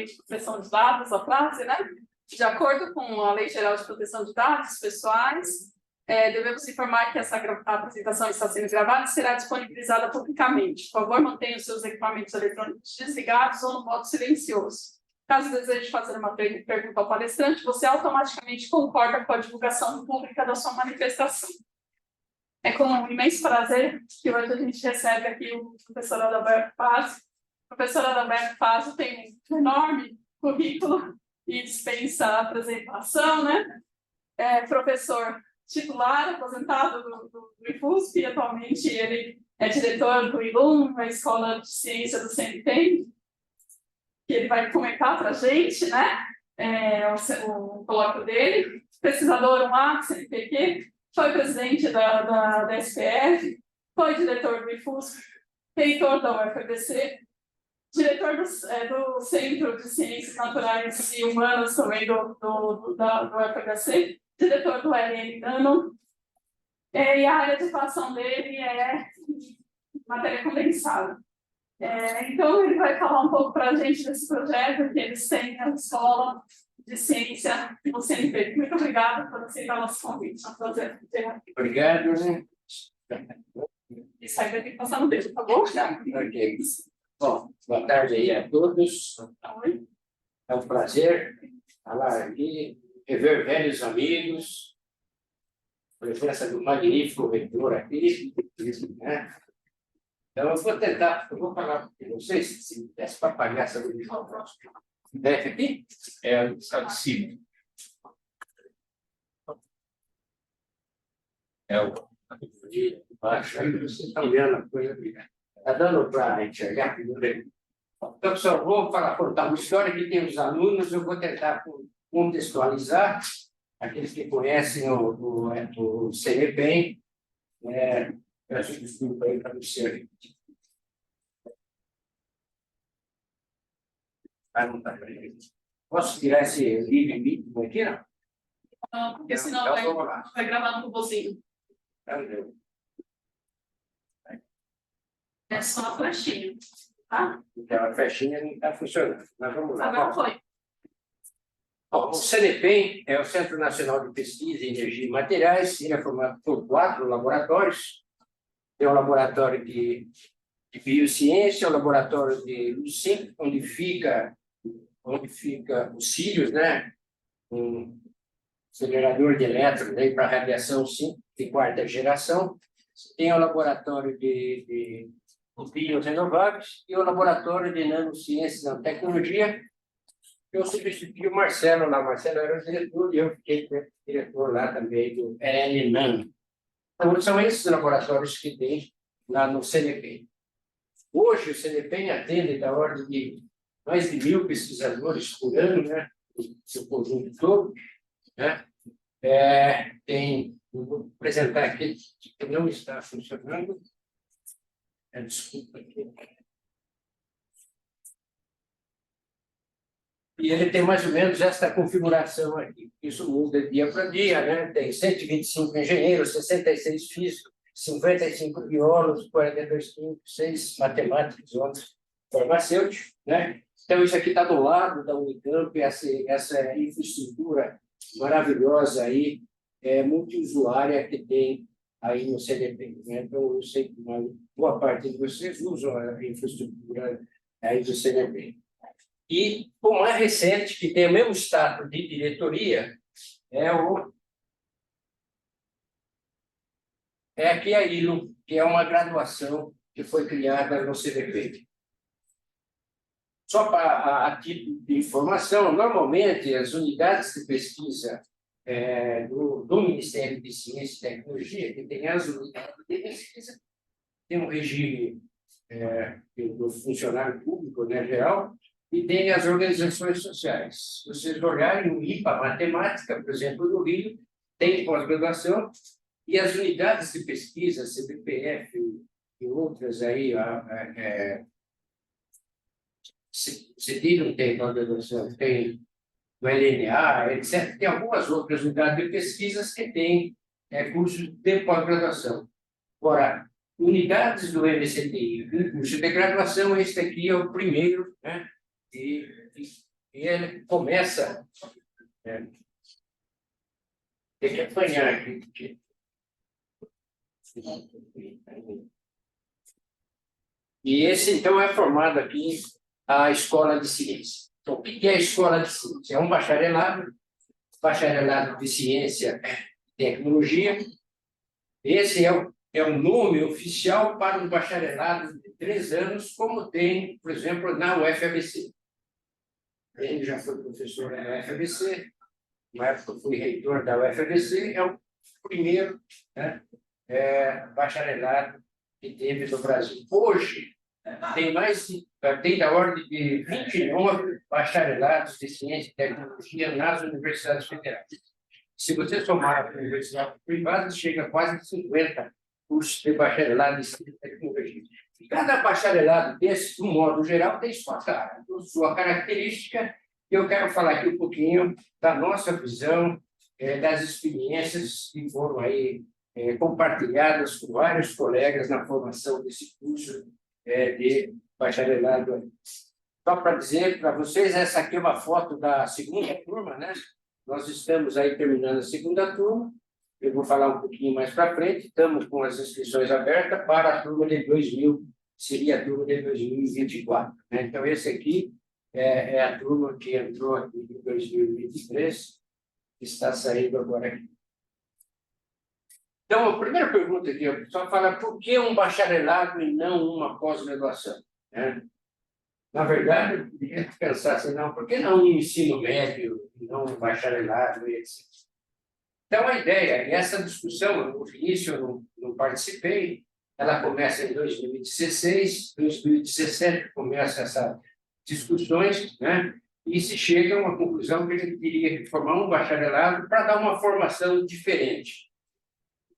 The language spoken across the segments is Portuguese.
Lei de Proteção de Dados, a frase, né? De acordo com a Lei Geral de Proteção de Dados Pessoais, devemos informar que essa apresentação está sendo gravada e será disponibilizada publicamente. Por favor, mantenha os seus equipamentos eletrônicos desligados ou no modo silencioso. Caso deseje fazer uma pergunta ao palestrante, você automaticamente concorda com a divulgação pública da sua manifestação. É com um imenso prazer que hoje a gente recebe aqui o professor Adalberto Pazzo. O professor Adalberto Pazzo tem um enorme currículo e dispensa a apresentação, né? É professor titular, aposentado do IFUSP, e atualmente ele é diretor do ILUM, a Escola de Ciência do CNPq, que ele vai comentar para a gente, né? O colóquio dele, pesquisador lá do CNPq, foi presidente da SPF, foi diretor do IFUSP, reitor da UFABC, diretor do Centro de Ciências Naturais e Humanas também do UFABC, diretor do LN Nano, e a área de atuação dele é matéria condensada. Então, ele vai falar um pouco para a gente desse projeto que eles têm na Escola de Ciência do CNPq. Muito obrigada por aceitar nosso convite. É um prazer ter aqui. Obrigado, né? Isso aí vai ter que passar no dedo, tá bom? Ok. Bom, boa tarde aí a todos. Oi. É um prazer falar aqui, rever velhos amigos, presença do magnífico reitor aqui, né? Então, eu vou falar, não sei se desse para apagar essa luz deve aqui? Está de cima. Baixo, aí vocês estão vendo a coisa. Está dando para enxergar? Então, pessoal, vou contar uma história que tem os alunos, eu vou tentar contextualizar aqueles que conhecem o CNPq. Peço desculpa aí para você. Posso tirar esse livro aqui, não? Não, porque senão vai gravar no robôzinho. É só a flechinha, tá? Então, a flechinha não está funcionando. Mas vamos lá. Agora foi. Bom, o CNPq é o Centro Nacional de Pesquisa em Energia e Materiais. Ele é formado por 4 laboratórios. Tem o laboratório de biociência, o laboratório de LUCIM, onde fica os cílios, né? Um acelerador de elétrons para radiação de 4ª geração. Tem o laboratório de bios renováveis e o laboratório de nanociência e nanotecnologia. Eu substituí o Marcelo lá. O Marcelo era o diretor e eu fiquei diretor lá também do LN Nano. Então, são esses laboratórios que tem lá no CNPq. Hoje, o CNPq atende da ordem de mais de 1.000 pesquisadores por ano, né? Seu conjunto todo, né? Eu vou apresentar aqui que não está funcionando. Desculpa aqui. E ele tem mais ou menos essa configuração aqui. Isso muda dia para dia, né? Tem 125 engenheiros, 66 físicos, 55 biólogos, 42 químicos, 6 matemáticos, 11 farmacêuticos, né? Então, isso aqui está do lado da Unicamp, essa infraestrutura maravilhosa aí, multiusuária que tem aí no CNPq, né? Então, eu sei que uma boa parte de vocês usam a infraestrutura aí do CNPq. E o mais recente, que tem o mesmo status de diretoria, é aqui a ILO, que é uma graduação que foi criada no CNPq. Só a título de informação, normalmente as unidades de pesquisa do Ministério de Ciência e Tecnologia, que tem as unidades de pesquisa, tem um regime do funcionário público, né, geral, e tem as organizações sociais. Se vocês olharem o IPA Matemática, por exemplo, no Rio, tem pós-graduação, e as unidades de pesquisa, CBPF e outras aí, CETI não tem pós-graduação, tem o LNA, etc. Tem algumas outras unidades de pesquisas que têm cursos de pós-graduação. Agora, unidades do MCTI, curso de graduação, este aqui é o primeiro, né? E e ele começa... tem que apanhar aqui. E esse, então, é formado aqui a Escola de Ciência. Então, o que é a Escola de Ciência? É um bacharelado de Ciência e Tecnologia. Esse é o nome oficial para um bacharelado de 3 anos, como tem, por exemplo, na UFABC. Ele já foi professor da UFABC, na época eu fui reitor da UFABC, é o primeiro, né, bacharelado que teve no Brasil. Hoje, tem da ordem de 29 bacharelados de Ciência e Tecnologia nas universidades federais. Se você somar as universidades privadas, chega a quase 50 cursos de bacharelado em Ciência e Tecnologia. E cada bacharelado desse, de um modo geral, tem sua cara, sua característica. Eu quero falar aqui um pouquinho da nossa visão, das experiências que foram aí compartilhadas com vários colegas na formação desse curso de bacharelado. Só para dizer para vocês, essa aqui é uma foto da segunda turma, né? Nós estamos aí terminando a segunda turma. Eu vou falar um pouquinho mais para frente. Estamos com as inscrições abertas para a turma de 2000, seria a turma de 2024. Né? Então, esse aqui é a turma que entrou aqui em 2023, que está saindo agora aqui. Então, a primeira pergunta aqui, o pessoal fala, por que um bacharelado e não uma pós-graduação? Né? Na verdade, eu poderia pensar assim, não, por que não um ensino médio e não um bacharelado, etc. Então, a ideia, e essa discussão, no início eu não participei, ela começa em 2016, 2017 começa essas discussões, né? E se chega a uma conclusão que a gente teria que formar um bacharelado para dar uma formação diferente.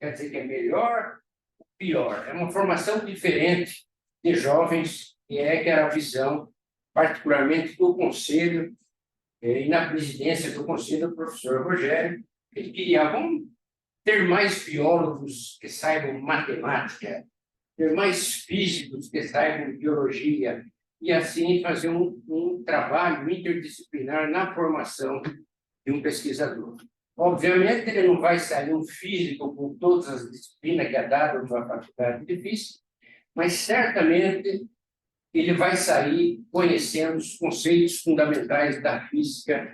Quer dizer que é melhor ou pior? É uma formação diferente de jovens, que era a visão, particularmente do Conselho, e na presidência do Conselho, do professor Rogério. Ele queria ter mais biólogos que saibam matemática, ter mais físicos que saibam biologia, e assim fazer um trabalho interdisciplinar na formação de um pesquisador. Obviamente, ele não vai sair um físico com todas as disciplinas que é dado numa faculdade de física, mas certamente ele vai sair conhecendo os conceitos fundamentais da física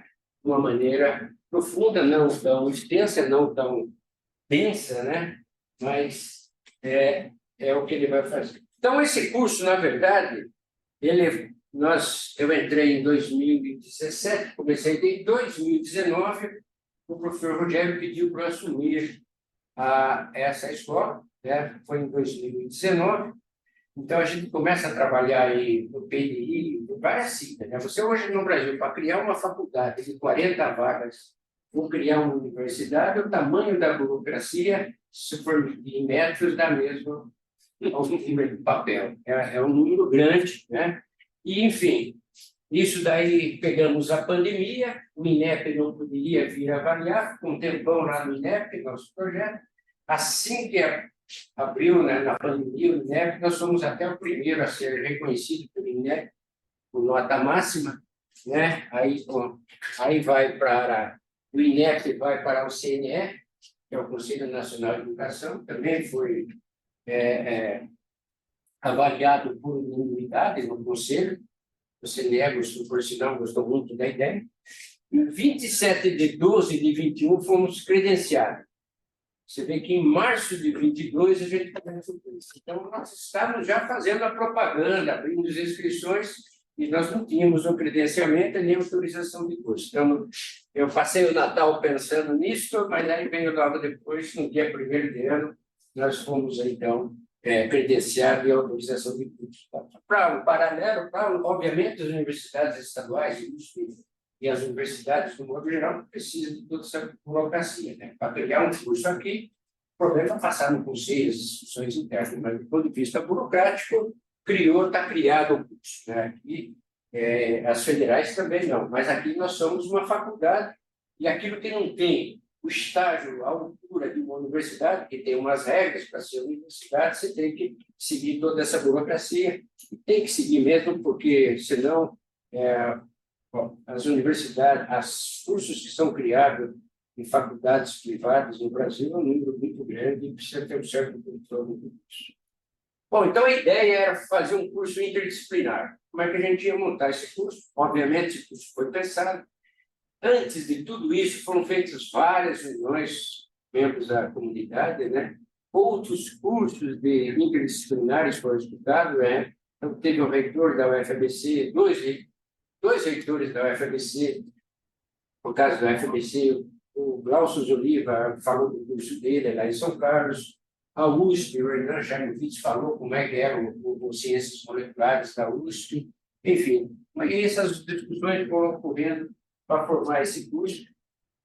de uma maneira profunda, não tão extensa, não tão densa, né? Mas é o que ele vai fazer. Então, esse curso, na verdade, eu entrei em 2017, comecei em 2019, o professor Rogério pediu para eu assumir essa escola, né? Foi em 2019. Então, a gente começa a trabalhar aí no PNI, em várias siglas, né? Você hoje no Brasil, para criar uma faculdade de 40 vagas, ou criar uma universidade, o tamanho da burocracia, se for em metros, dá mesmo ao número de papel. É um número grande, né? E, enfim, isso daí pegamos a pandemia, o INEP não poderia vir avaliar, ficou um tempão lá no INEP, nosso projeto. Assim que abriu, né, na pandemia, o INEP, nós fomos até o primeiro a ser reconhecido pelo INEP, por nota máxima, né? Aí vai para o INEP, vai para o CNE, que é o Conselho Nacional de Educação, também foi avaliado por unanimidade no Conselho. O CNE gostou, por sinal, gostou muito da ideia. Em 27 de 12 de 21 fomos credenciados. Você vê que em março de 22 a gente começou com isso. Então, nós estávamos já fazendo a propaganda, abrindo as inscrições, e nós não tínhamos o credenciamento nem autorização de curso. Então, eu passei o Natal pensando nisso, mas aí veio logo depois, no dia 1º de ano, nós fomos, então, credenciados e autorização de curso. Para o paralelo, obviamente, as universidades estaduais e as universidades, no modo geral, precisam de toda essa burocracia, né? Para criar um curso aqui, o problema é passar no conselho, as instituições internas, mas do ponto de vista burocrático, está criado o curso, né? E as federais também não, mas aqui nós somos uma faculdade, e aquilo que não tem o estágio à altura de uma universidade, que tem umas regras para ser universidade, você tem que seguir toda essa burocracia, tem que seguir mesmo, porque senão Bom, as universidades, os cursos que são criados em faculdades privadas no Brasil é um número muito grande e precisa ter um certo controle disso. Bom, então a ideia era fazer um curso interdisciplinar. Como é que a gente ia montar esse curso? Obviamente, esse curso foi pensado. Antes de tudo isso, foram feitas várias reuniões, membros da comunidade, né? Outros cursos de interdisciplinares foram estudados, né? Então, teve o reitor da UFABC, dois reitores da UFABC, no caso da UFABC, o Glaucio Oliva falou do curso dele lá em São Carlos, a USP, o Hernan Charmovitz falou como é que eram os ciências moleculares da USP, enfim. E essas discussões foram ocorrendo para formar esse curso,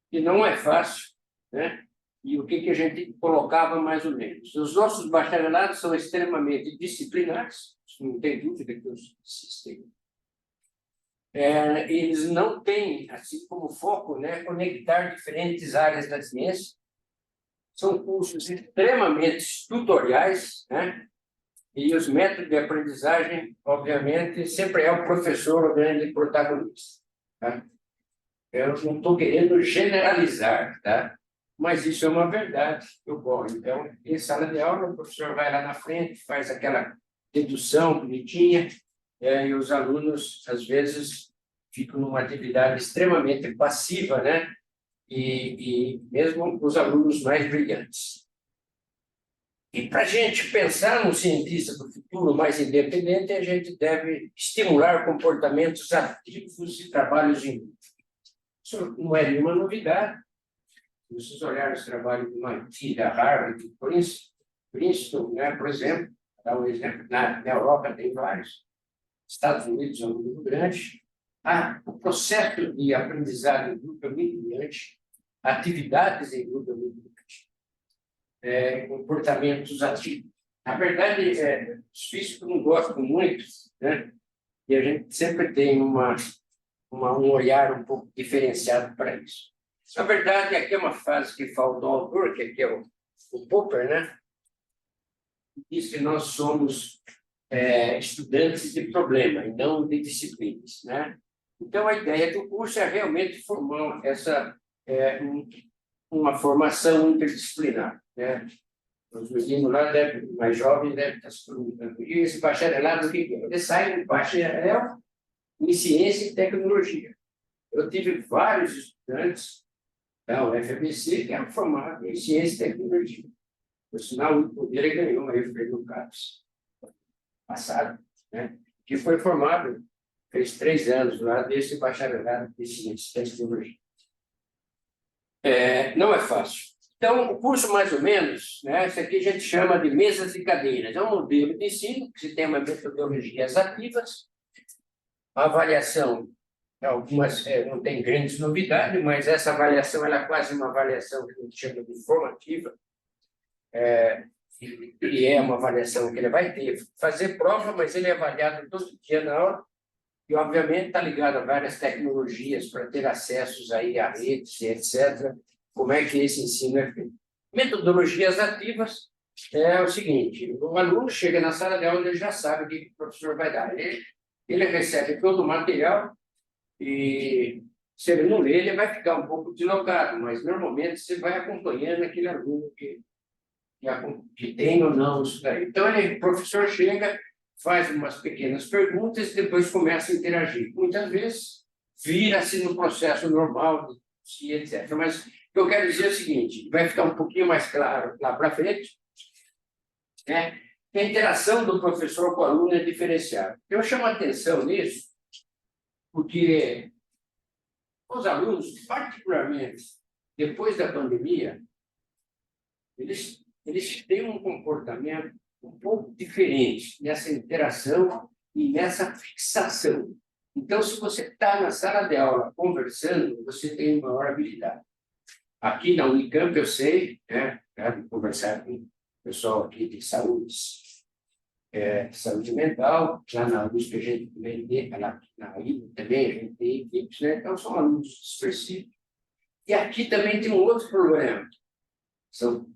que não é fácil, né? E o que a gente colocava mais ou menos? Os nossos bacharelados são extremamente disciplinares, não tem dúvida que os existem. Eles não têm, assim como foco, né, conectar diferentes áreas da ciência. São cursos extremamente tutoriais, né? E os métodos de aprendizagem, obviamente, sempre é o professor o grande protagonista. Tá? Eu não estou querendo generalizar, tá? Mas isso é uma verdade que ocorre. Então, em sala de aula, o professor vai lá na frente, faz aquela dedução bonitinha, e os alunos, às vezes, ficam numa atividade extremamente passiva, né? E mesmo os alunos mais brilhantes. E para a gente pensar num cientista do futuro mais independente, a gente deve estimular comportamentos ativos e trabalhos em grupo. Isso não é nenhuma novidade. Se vocês olharem os trabalhos de MIT, da Harvard, de Princeton, né, por exemplo, dá um exemplo, na Europa tem vários, Estados Unidos é um número grande, o processo de aprendizado em grupo é muito grande, atividades em grupo é muito grande, comportamentos ativos. Na verdade, os físicos não gostam muito, né? E a gente sempre tem um olhar um pouco diferenciado para isso. Na verdade, aqui é uma frase que faltou ao autor, que aqui é o Popper, né? Diz que nós somos estudantes de problema e não de disciplinas, né? Então, a ideia do curso é realmente formar uma formação interdisciplinar, né? Os meninos lá, mais jovens, devem estar se perguntando, e esse bacharelado, o que é? Ele sai do bacharel em ciência e tecnologia. Eu tive vários estudantes da UFABC que eram formados em ciência e tecnologia. Por sinal, o poder ganhou aí o Fernando Capes, passado, né? Que foi formado, fez 3 anos lá, desse bacharelado de ciência e tecnologia. Não é fácil. Então, o curso, mais ou menos, né, isso aqui a gente chama de mesas e cadeiras. É um modelo de ensino que se tem uma metodologias ativas, a avaliação, algumas não tem grandes novidades, mas essa avaliação ela é quase uma avaliação que a gente chama de formativa, e é uma avaliação que ele vai fazer prova, mas ele é avaliado todo dia na aula, e obviamente está ligado a várias tecnologias para ter acessos aí a redes, etc. Como é que esse ensino é feito? Metodologias ativas é o seguinte: o aluno chega na sala de aula, ele já sabe o que o professor vai dar. Ele recebe todo o material e, se ele não lê, ele vai ficar um pouco deslocado, mas normalmente você vai acompanhando aquele aluno que tem ou não isso daí. Então, o professor chega, faz umas pequenas perguntas e depois começa a interagir. Muitas vezes, vira-se no processo normal, etc. Mas o que eu quero dizer é o seguinte, vai ficar um pouquinho mais claro lá para frente, né? Que a interação do professor com o aluno é diferenciada. Eu chamo a atenção nisso, porque os alunos, particularmente depois da pandemia, eles têm um comportamento um pouco diferente nessa interação e nessa fixação. Então, se você está na sala de aula conversando, você tem maior habilidade. Aqui na Unicamp, eu sei, né, conversar com o pessoal aqui de saúde mental, lá na USP a gente também tem, na IBA também a gente tem equipes, né? Então são alunos dispersivos. E aqui também tem um outro problema.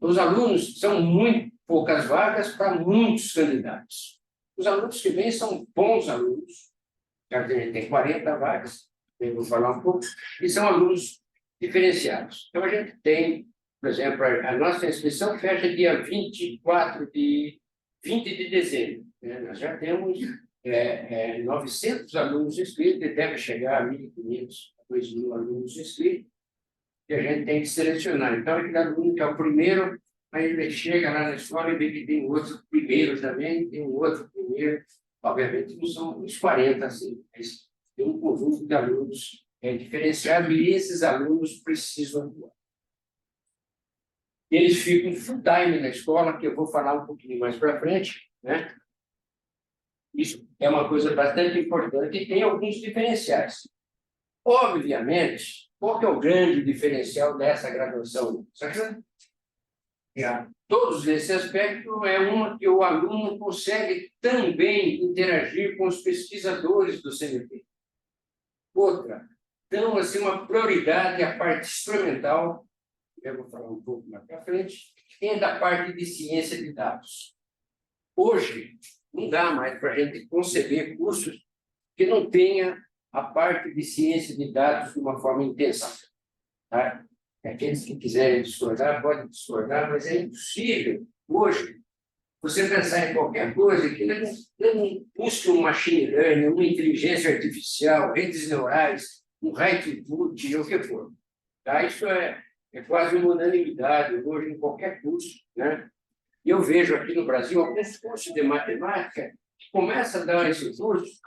Os alunos são muito poucas vagas para muitos candidatos. Os alunos que vêm são bons alunos, já que a gente tem 40 vagas, eu vou falar um pouco, e são alunos diferenciados. Então, a gente tem, por exemplo, a nossa inscrição fecha dia 20 de dezembro. Né? Nós já temos 900 alunos inscritos, e deve chegar a 1.500, 2.000 alunos inscritos, que a gente tem que selecionar. Então, aquele aluno que é o primeiro, aí ele chega lá na escola e vê que tem outro primeiro também, tem um outro primeiro. Obviamente, não são uns 40, assim, mas tem um conjunto de alunos diferenciado, e esses alunos precisam atuar. Eles ficam full time na escola, que eu vou falar um pouquinho mais para frente, né? Isso é uma coisa bastante importante e tem alguns diferenciais. Obviamente, qual que é o grande diferencial dessa graduação? Todos esse aspecto é uma que o aluno consegue também interagir com os pesquisadores do CNPq. Outra, então, assim, uma prioridade à parte instrumental, eu vou falar um pouco mais para frente, e da parte de ciência de dados. Hoje, não dá mais para a gente conceber cursos que não tenha a parte de ciência de dados de uma forma intensa. Tá? Aqueles que quiserem discordar, podem discordar, mas é impossível, hoje, você pensar em qualquer coisa que não busque um machine learning, uma inteligência artificial, redes neurais, um high-throughput, o que for. Tá? Isso é quase uma unanimidade hoje em qualquer curso. Né? E eu vejo aqui no Brasil alguns cursos de matemática que começam a dar esse curso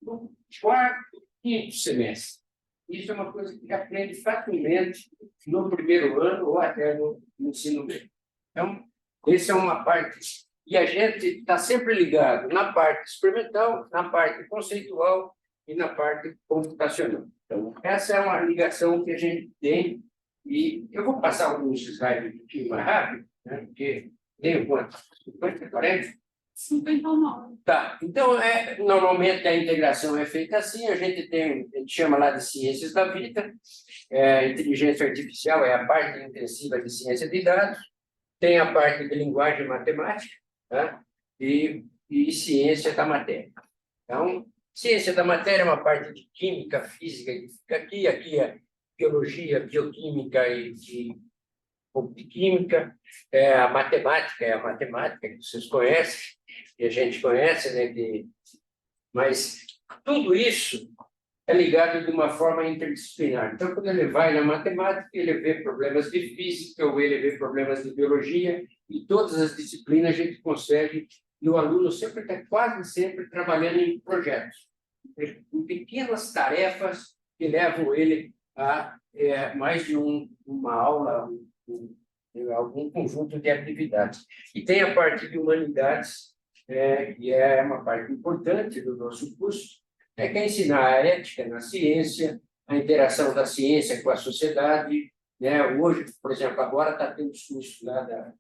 no quarto, quinto semestre. Isso é uma coisa que aprende facilmente no primeiro ano ou até no ensino médio. Então, essa é uma parte. E a gente está sempre ligado na parte experimental, na parte conceitual e na parte computacional. Então, essa é uma ligação que a gente tem. E eu vou passar alguns slides um pouquinho mais rápido, né? Porque tem quanto? 50, 40? 59. Tá, então, normalmente a integração é feita assim, a gente chama lá de ciências da vida, inteligência artificial é a parte intensiva de ciência de dados, tem a parte de linguagem matemática, tá? e ciência da matéria. Então, ciência da matéria é uma parte de química, física, que fica aqui é biologia, bioquímica e de química, a matemática é a matemática que vocês conhecem, que a gente conhece, né? Mas tudo isso é ligado de uma forma interdisciplinar. Então, quando ele vai na matemática, ele vê problemas de física, ou ele vê problemas de biologia, e todas as disciplinas a gente consegue, e o aluno sempre está quase sempre trabalhando em projetos, em pequenas tarefas que levam ele a mais de uma aula, algum conjunto de atividades. E tem a parte de humanidades, que é uma parte importante do nosso curso, que é ensinar a ética na ciência, a interação da ciência com a sociedade. Né? Hoje, por exemplo, agora está tendo os cursos lá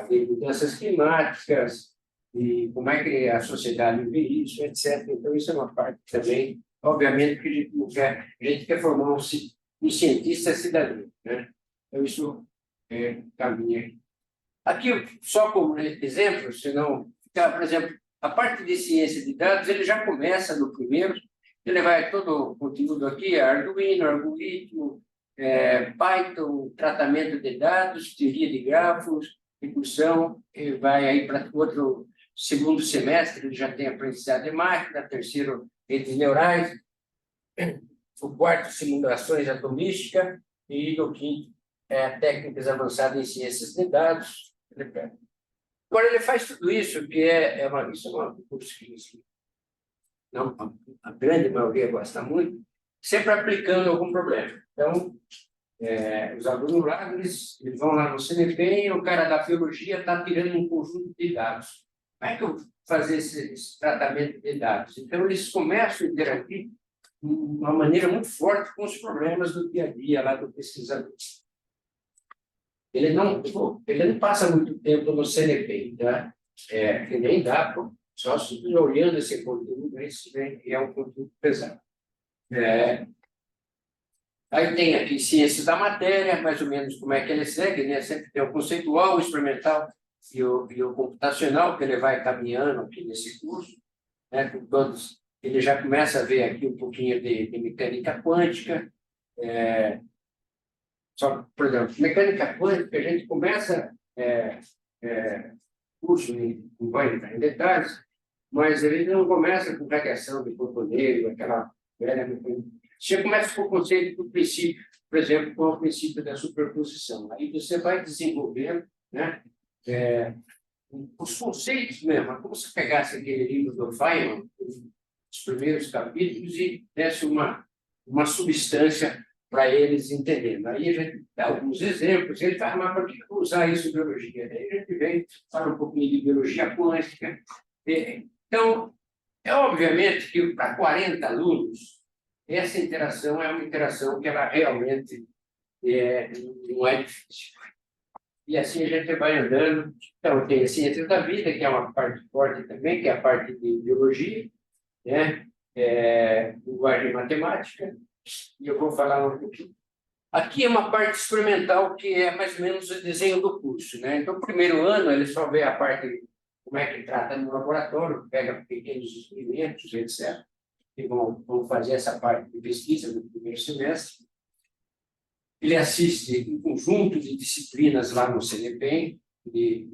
de mudanças climáticas, e como é que a sociedade vê isso, etc. Então, isso é uma parte também, obviamente, que a gente não quer, a gente quer formar um cientista cidadão. Né? Então, isso caminha. Aqui, só como exemplo, senão, por exemplo, a parte de ciência de dados, ele já começa no primeiro, ele vai todo o conteúdo aqui, Arduino, algoritmo, Python, tratamento de dados, teoria de grafos, recursão, e vai aí para outro segundo semestre, ele já tem aprendizado de máquina, terceiro, redes neurais, o quarto, simulações atomística, e no quinto, técnicas avançadas em ciências de dados. Agora, ele faz tudo isso, que isso é um curso que não, a grande maioria gosta muito, sempre aplicando algum problema. Então, os alunos lá, eles vão lá no CNPq, e o cara da biologia está tirando um conjunto de dados. Como é que eu vou fazer esse tratamento de dados? Então, eles começam a interagir de uma maneira muito forte com os problemas do dia a dia lá do pesquisador. Ele não passa muito tempo no CNPq, tá? Que nem dá, só olhando esse conteúdo, é um conteúdo pesado. Aí tem aqui ciências da matéria, mais ou menos como é que ele segue, né? Sempre tem o conceitual, o experimental e o computacional, que ele vai caminhando aqui nesse curso, né? Com todos ele já começa a ver aqui um pouquinho de mecânica quântica. Só, por exemplo, mecânica quântica, a gente começa curso, não vai entrar em detalhes, mas ele não começa com radiação de corpo negro, aquela velha mecânica. Você começa com o conceito do princípio, por exemplo, com o princípio da superposição. Aí você vai desenvolvendo, né, os conceitos mesmo. É como se pegasse aquele livro do Feynman, os primeiros capítulos, e desse uma substância para eles entenderem. Aí a gente dá alguns exemplos, ele fala, mas por que usar isso em biologia? Aí a gente vem, fala um pouquinho de biologia quântica. Então, obviamente que para 40 alunos, essa interação é uma interação que ela realmente não é difícil. E assim a gente vai andando. Então, tem a ciência da vida, que é uma parte forte também, que é a parte de biologia, né? Linguagem matemática, e eu vou falar um pouquinho. Aqui é uma parte experimental, que é mais ou menos o desenho do curso, né? Então, no primeiro ano, ele só vê a parte, como é que trata no laboratório, pega pequenos experimentos, etc., que vão fazer essa parte de pesquisa no primeiro semestre. Ele assiste um conjunto de disciplinas lá no CNPq, de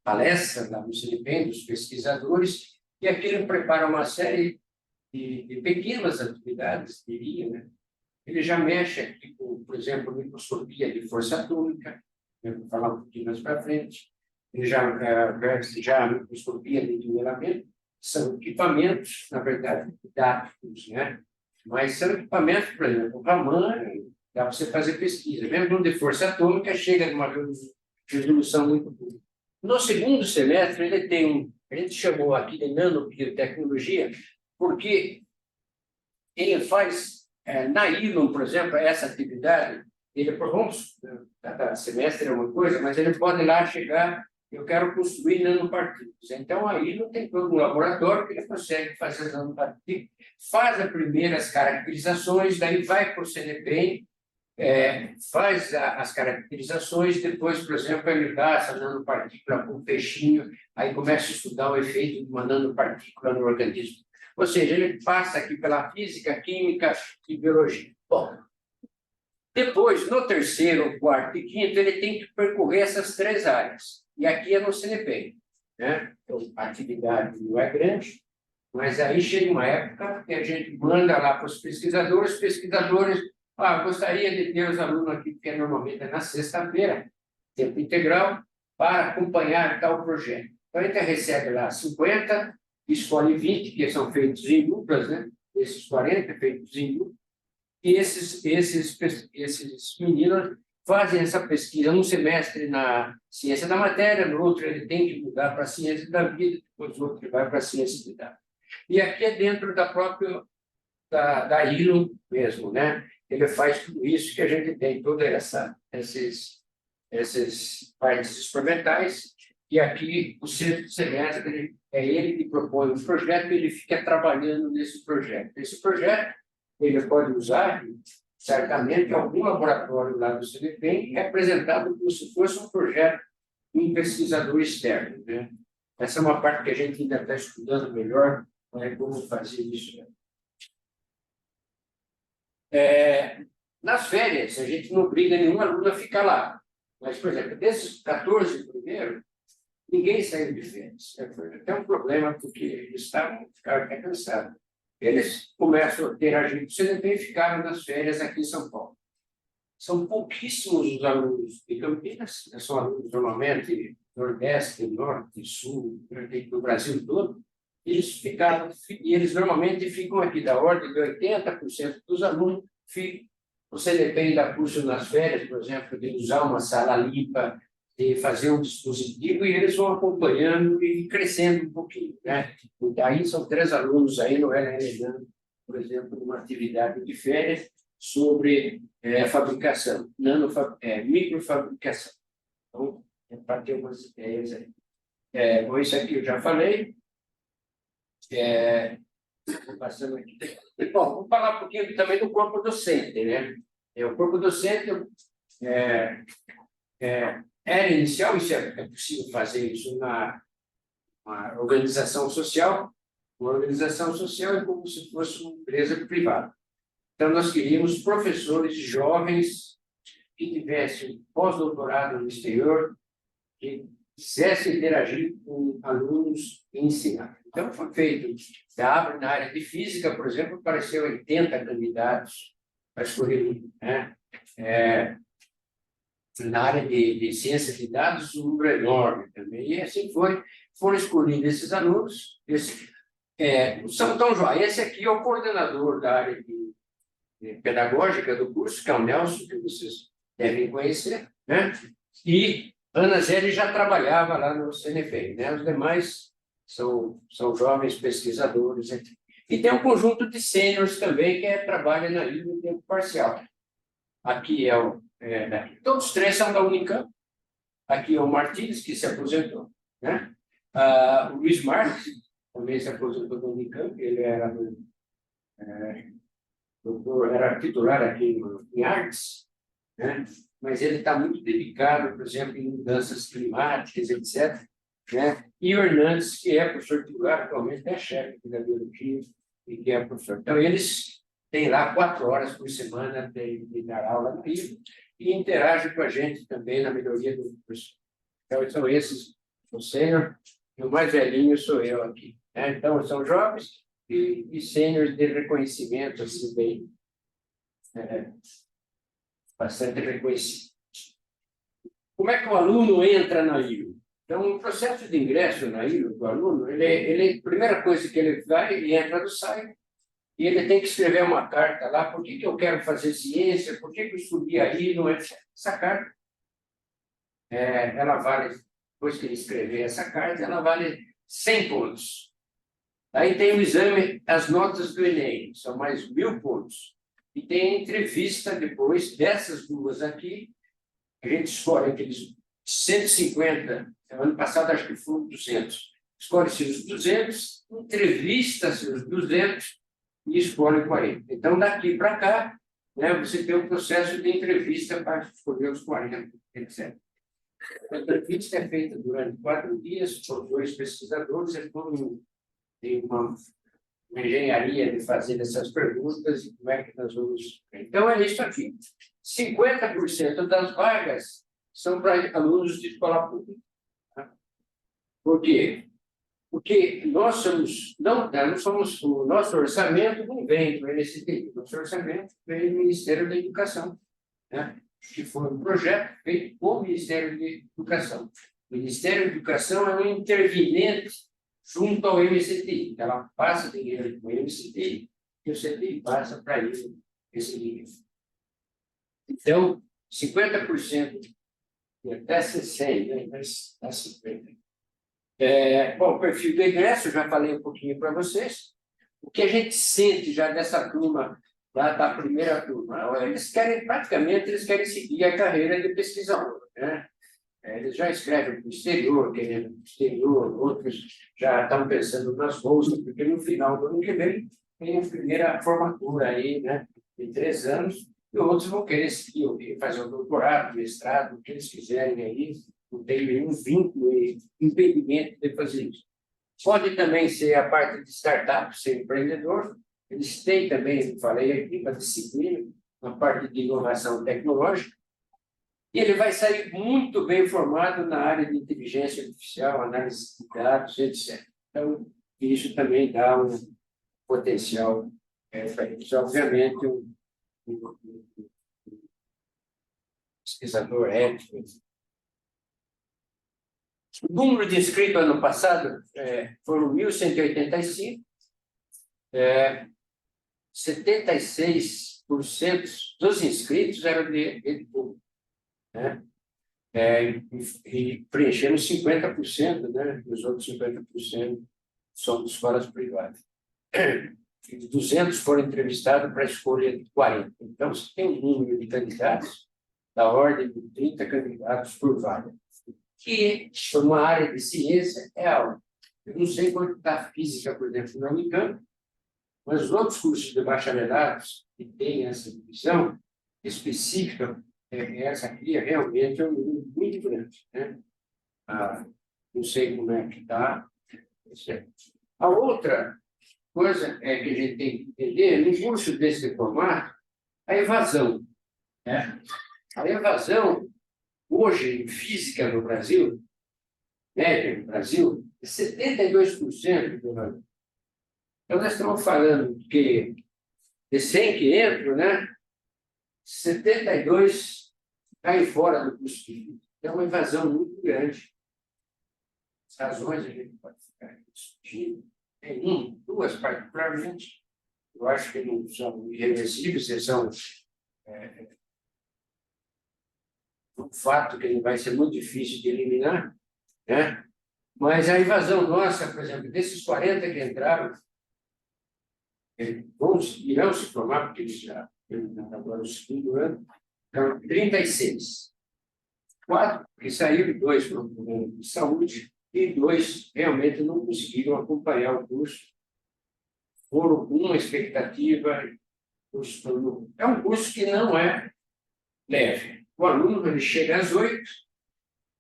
palestras lá no CNPq, dos pesquisadores, e aqui ele prepara uma série de pequenas atividades, diria, né? Ele já mexe aqui com, por exemplo, microscopia de força atômica, eu vou falar um pouquinho mais para frente. Ele já a microscopia de nivelamento, são equipamentos, na verdade, didáticos, né? Mas são equipamentos, por exemplo, o Raman, dá para você fazer pesquisa. Mesmo de força atômica, chega numa resolução muito boa. No segundo semestre, ele tem a gente chamou aqui de nanobiotecnologia, porque ele faz, na ILUM, por exemplo, essa atividade, ele, vamos, cada semestre é uma coisa, mas ele pode lá chegar, eu quero construir nanopartículas. Então, a ILUM tem todo um laboratório que ele consegue fazer as nanopartículas, faz as primeiras caracterizações, daí vai para o CNPq, faz as caracterizações, depois, por exemplo, ele dá essa nanopartícula para um peixinho, aí começa a estudar o efeito de uma nanopartícula no organismo. Ou seja, ele passa aqui pela física, química e biologia. Bom, depois, no terceiro, quarto e quinto, ele tem que percorrer essas 3 áreas. E aqui é no CNPq, né? Então, a atividade não é grande, mas aí chega uma época que a gente manda lá para os pesquisadores, gostaria de ter os alunos aqui, porque normalmente é na sexta-feira, tempo integral, para acompanhar tal projeto. Então, a gente recebe lá 50, escolhe 20, que são feitos em duplas, né? Esses 40 feitos em duplas, e esses meninos fazem essa pesquisa num semestre na ciência da matéria, no outro ele tem que mudar para a ciência da vida, depois o outro vai para a ciência de dados. E aqui é dentro da própria da ILUM mesmo, né? Ele faz tudo isso que a gente tem, todas essas partes experimentais, e aqui o sexto semestre é ele que propõe o projeto e ele fica trabalhando nesse projeto. Esse projeto ele pode usar, certamente, algum laboratório lá do CNPq, e é apresentado como se fosse um projeto de um pesquisador externo, né? Essa é uma parte que a gente ainda está estudando melhor, como fazer isso, né? Nas férias, a gente não obriga nenhum aluno a ficar lá. Mas, por exemplo, desses 14 primeiros, ninguém saiu de férias. Foi até um problema, porque eles ficaram até cansados. Eles começam a interagir com o CNPq e ficaram nas férias aqui em São Paulo. São pouquíssimos os alunos de Campinas, são alunos normalmente Nordeste, Norte, Sul, do Brasil todo. Eles normalmente ficam aqui, da ordem de 80% dos alunos ficam. O CNPq dá curso nas férias, por exemplo, de usar uma sala limpa, de fazer um dispositivo, e eles vão acompanhando e crescendo um pouquinho, né? Aí são 3 alunos aí no LLN, por exemplo, numa atividade de férias sobre fabricação, microfabricação. Então, para ter umas ideias aí. Bom, isso aqui eu já falei. Passando aqui. Bom, vou falar um pouquinho também do corpo docente, né? O corpo docente era inicial, isso é possível fazer isso na organização social, uma organização social é como se fosse uma empresa privada. Então, nós queríamos professores jovens que tivessem pós-doutorado no exterior, que quisessem interagir com alunos e ensinar. Então, foi feito, na área de física, por exemplo, apareceu 80 candidatos para escolher um, né? Na área de ciência de dados, um número enorme também. E assim foram escolhidos esses alunos. São tão joia. Esse aqui é o coordenador da área de pedagógica do curso, que é o Nelson, que vocês devem conhecer, né? E Ana Zélia já trabalhava lá no CNPq, né? Os demais são jovens pesquisadores. E tem um conjunto de sêniores também, que trabalha na ilha em tempo parcial. Aqui todos os três são da Unicamp. Aqui é o Martins, que se aposentou, né? O Luiz Marques também se aposentou da Unicamp, ele era era titular aqui em artes, né? Mas ele está muito dedicado, por exemplo, em mudanças climáticas, etc., né? E o Hernandes, que é professor titular, atualmente é chefe da biologia e que é professor. Então, eles têm lá 4 horas por semana de dar aula no livro e interagem com a gente também na melhoria do curso. Então, são esses, o sênior, e o mais velhinho sou eu aqui, né? Então, são jovens e sêniores de reconhecimento, assim, bem, bastante reconhecido. Como é que o aluno entra na ILO? Então, o processo de ingresso na ILO do aluno, a primeira coisa que ele vai, ele entra no site e ele tem que escrever uma carta lá, por que eu quero fazer ciência, por que eu escolhi a ILO, etc. Essa carta, ela vale, depois que ele escrever essa carta, ela vale 100 pontos. Aí tem o exame, as notas do Enem, são mais 1000 pontos. E tem a entrevista depois dessas duas aqui, a gente escolhe aqueles 150, ano passado acho que foram 200. Escolhe-se os 200, entrevista-se os 200 e escolhe 40. Então, daqui para cá, né, você tem um processo de entrevista para escolher os 40, etc. A entrevista é feita durante 4 dias por 2 pesquisadores, tem uma engenharia de fazer essas perguntas e como é que nós vamos... Então, é isso aqui. 50% das vagas são para alunos de escola pública. Por quê? Porque nós não somos, o nosso orçamento não vem do MSTI, o nosso orçamento vem do Ministério da Educação, né? Que foi um projeto feito com o Ministério da Educação. O Ministério da Educação é um interveniente junto ao MSTI. Ela passa dinheiro para o MSTI e o CTI passa para ele esse dinheiro. Então, 50%, até 60%, né? Mas dá 50%. Bom, o perfil do egresso, já falei um pouquinho para vocês. O que a gente sente já dessa turma, lá da primeira turma, eles querem seguir a carreira de pesquisador, né? Eles já escrevem para o exterior, querendo para o exterior, outros já estão pensando nas bolsas, porque no final do ano que vem tem a primeira formatura aí, né, de 3 anos, e outros vão querer seguir, fazer um doutorado, mestrado, o que eles quiserem aí, não tem nenhum vínculo e impedimento de fazer isso. Pode também ser a parte de startup, ser empreendedor, eles têm também, falei aqui, uma disciplina, uma parte de inovação tecnológica, e ele vai sair muito bem formado na área de inteligência artificial, análise de dados, etc. Então, isso também dá um potencial para eles. Obviamente, um pesquisador ético. O número de inscritos ano passado foram 1.185, 76% dos inscritos eram de público, né? E preencheram 50%, né? Os outros 50% são de escolas privadas. E 200 foram entrevistados para a escolha de 40. Então, você tem um número de candidatos da ordem de 30 candidatos por vaga. Que, por uma área de ciência, é algo. Eu não sei quanto está a física, por exemplo, na Unicamp, mas os outros cursos de bacharelados que têm essa divisão específica, essa aqui realmente é um número muito grande, né? Não sei como é que está. A outra coisa que a gente tem que entender, no curso desse formato, a evasão. Né? A evasão, hoje, em física no Brasil, média no Brasil, é 72% do valor. Então, nós estamos falando que de 100 que entram, né, 72 caem fora do curso de física. É uma evasão muito grande. As razões a gente pode ficar discutindo. Tem duas particularmente, eu acho que não são irreversíveis, são um fato que vai ser muito difícil de eliminar, né? Mas a invasão nossa, por exemplo, desses 40 que entraram, irão se formar, porque eles já terminaram agora o segundo ano, então 36. 4 que saíram, 2 foram problema de saúde, e 2 realmente não conseguiram acompanhar o curso, foram com uma expectativa. É um curso que não é leve. O aluno ele chega às 8,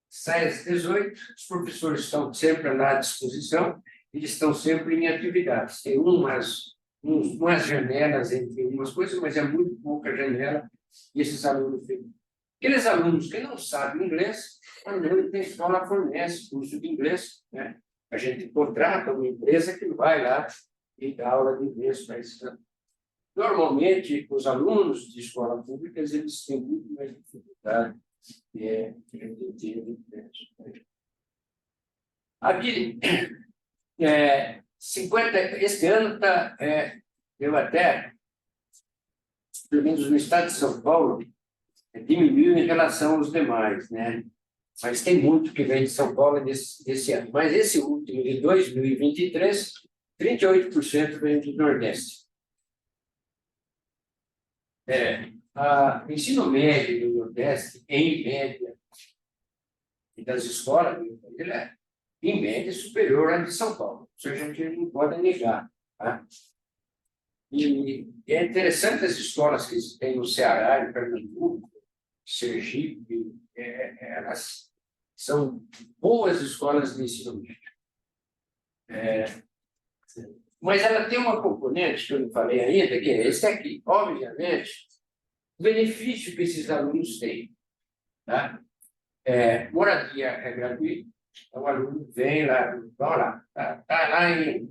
sai às 18, os professores estão sempre lá à disposição, eles estão sempre em atividades. Tem umas janelas entre umas coisas, mas é muito pouca janela, e esses alunos ficam. Aqueles alunos que não sabem inglês, a escola fornece curso de inglês, né? A gente contrata uma empresa que vai lá e dá aula de inglês para esses alunos. Normalmente, os alunos de escola pública, eles têm muito mais dificuldade de entender inglês. Aqui, 50, este ano eu até, pelo menos no estado de São Paulo, diminuiu em relação aos demais, né? Mas tem muito que vem de São Paulo desse ano. Mas esse último, de 2023, 38% vem do Nordeste. O ensino médio do Nordeste, em média, e das escolas, ele é, em média, superior à de São Paulo. Isso a gente não pode negar. Tá? E é interessante as escolas que tem no Ceará, em Pernambuco, Sergipe, elas são boas escolas de ensino médio. Mas ela tem uma componente que eu não falei ainda, que é esse aqui. Obviamente, o benefício que esses alunos têm. Tá? Moradia é gratuita, então o aluno vem lá, vamos lá, está lá em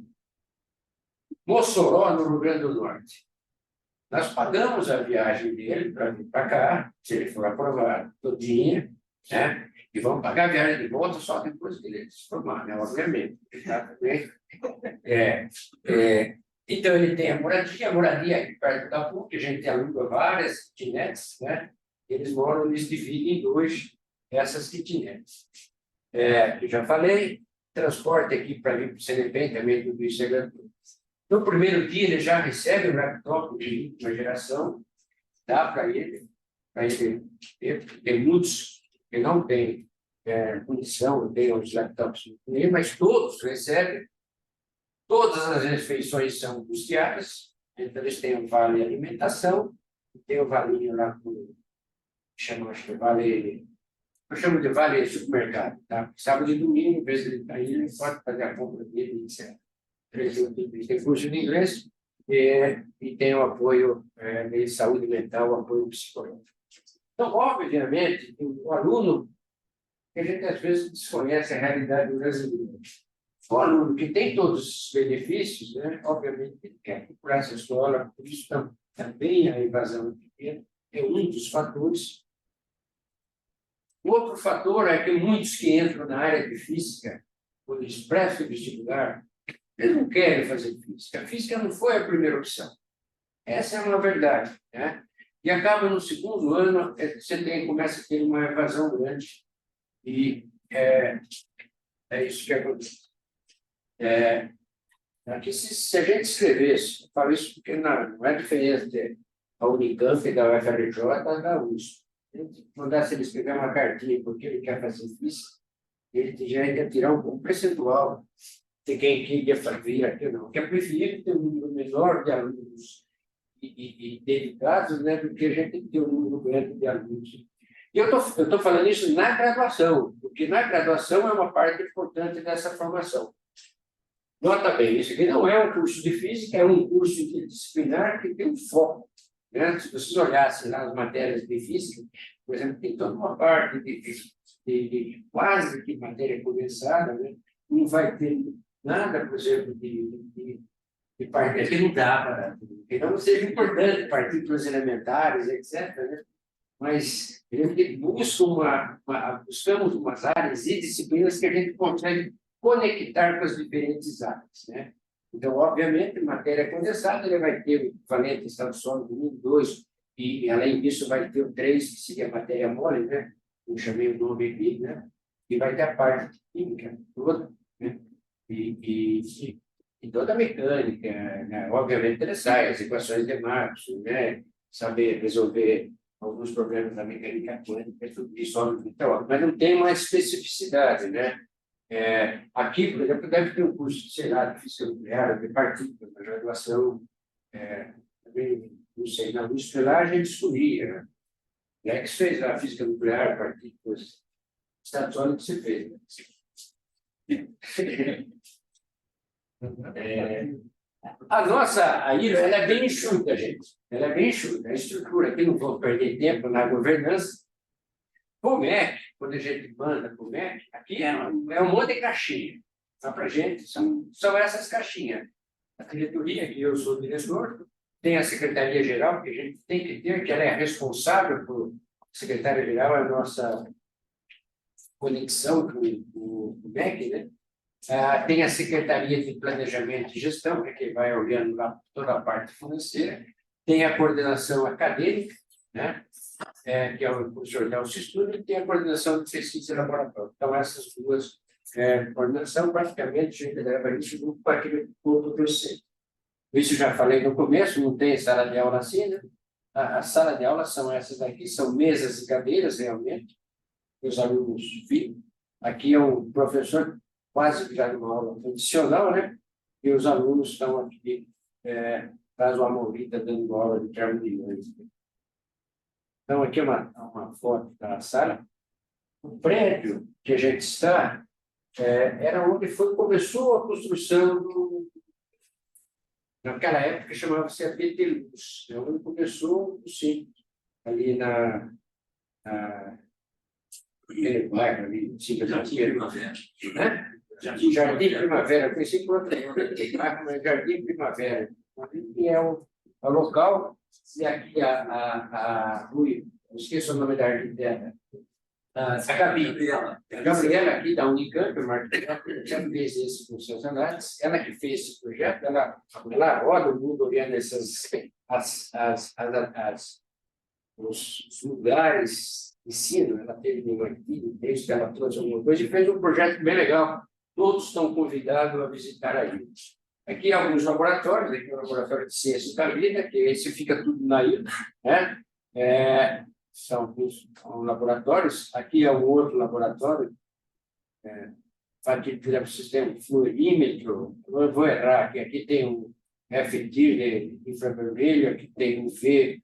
Mossoró, no Rio Grande do Norte. Nós pagamos a viagem dele para vir para cá, se ele for aprovado, todinha, né? E vamos pagar a viagem de volta só depois que ele se formar, né? Obviamente. Tá? Então, ele tem a moradia aqui perto da PUC, a gente aluga várias kitnets, né? Eles moram, eles dividem em 2 essas kitnets. Eu já falei, transporte aqui para vir para o CNPq, também tudo isso é gratuito. No primeiro dia, ele já recebe um laptop de última geração, dá para ele ter. Tem muitos que não têm condição, tem os laptops, mas todos recebem. Todas as refeições são custeadas, então eles têm um vale alimentação, tem o valinho lá que chama, acho que vale, eu chamo de vale supermercado, tá? Sábado e domingo, em vez de ele estar aí, ele pode fazer a compra dele, etc. Tem curso de inglês e tem o apoio de saúde mental, o apoio psicológico. Então, obviamente, o aluno, a gente às vezes desconhece a realidade brasileira. O aluno que tem todos os benefícios, né, obviamente, ele quer procurar essa escola, por isso também a evasão de dinheiro é um dos fatores. O outro fator é que muitos que entram na área de física, quando eles prestam vestibular, eles não querem fazer física. A física não foi a primeira opção. Essa é uma verdade, né? E acaba no segundo ano, você começa a ter uma evasão grande. E é isso que acontece. Aqui, se a gente escrevesse, eu falo isso porque não é diferente da Unicamp, da UFRJ, da USP. Se a gente mandasse ele escrever uma cartinha porque ele quer fazer física, ele já ia tirar um percentual de quem queria vir aqui ou não. Porque é preferível ter um número menor de alunos e dedicados, né, do que a gente ter um número grande de alunos. E eu estou falando isso na graduação, porque na graduação é uma parte importante dessa formação. Nota bem, isso aqui não é um curso de física, é um curso interdisciplinar que tem um foco, né? Se vocês olhassem lá as matérias de física, por exemplo, tem toda uma parte de quase que matéria condensada, né? Não vai ter nada, por exemplo, de partículas que não dá para. Que não seja importante, partículas elementares, etc., né? Mas a gente busca buscamos umas áreas e disciplinas que a gente consegue conectar com as diferentes áreas, né? Então, obviamente, matéria condensada, ele vai ter o equivalente em estado sólido 1, 2, e além disso vai ter o 3, que seria matéria mole, né? Eu chamei o nome aqui, né? E vai ter a parte química toda, né? E toda a mecânica, né? Obviamente, interessar as equações de Maxwell, né? Saber resolver alguns problemas da mecânica quântica, tudo isso, então, mas não tem uma especificidade, né? Aqui, por exemplo, deve ter um curso, sei lá, de física nuclear, de partículas, na graduação, também, não sei, na USP lá a gente descobria, né? É que fez a física nuclear, partículas, estado sólido que você fez, né? A nossa ilha, ela é bem enxuta, gente. Ela é bem enxuta. A estrutura aqui, não vou perder tempo na governança. O MEC, quando a gente manda para o MEC, aqui é um monte de caixinha. Só para a gente, são essas caixinhas. A diretoria, que eu sou diretor, tem a secretaria-geral, que a gente tem que ter, que ela é responsável por. A secretária-geral é a nossa conexão com o MEC, né? Tem a Secretaria de Planejamento e Gestão, que é quem vai olhando lá toda a parte financeira. Tem a coordenação acadêmica, né? Que é o professor Nelson Estudo, e tem a coordenação de pesquisa e laboratório. Então, essas duas coordenação, praticamente, a gente leva isso para aquele ponto terceiro. Isso já falei no começo, não tem sala de aula assim, né? A sala de aula são essas aqui, são mesas e cadeiras, realmente, que os alunos ficam. Aqui é um professor quase que já numa aula tradicional, né? E os alunos estão aqui, caso a Maurita dando aula de termodinâmica. Então, aqui é uma foto da sala. O prédio que a gente está era onde começou a construção naquela época chamava-se a Beteluz, é onde começou o centro, ali naquele bairro ali, Jardim Primavera. Jardim Primavera, eu pensei que mas Jardim Primavera. E é o local, e aqui a Rui, não esqueço o nome da arquiteta, a Gabriela aqui da Unicamp, já fez isso com seus análises, ela que fez esse projeto, ela roda o mundo olhando os lugares de ensino, ela teve um artigo, texto, ela trouxe alguma coisa e fez um projeto bem legal. Todos estão convidados a visitar a ilha. Aqui alguns laboratórios, aqui é o laboratório de ciências da vida, que esse fica tudo na ilha, né? São laboratórios. Aqui é um outro laboratório, o sistema fluorímetro. Eu vou errar aqui tem um FT de infravermelho, aqui tem um VX,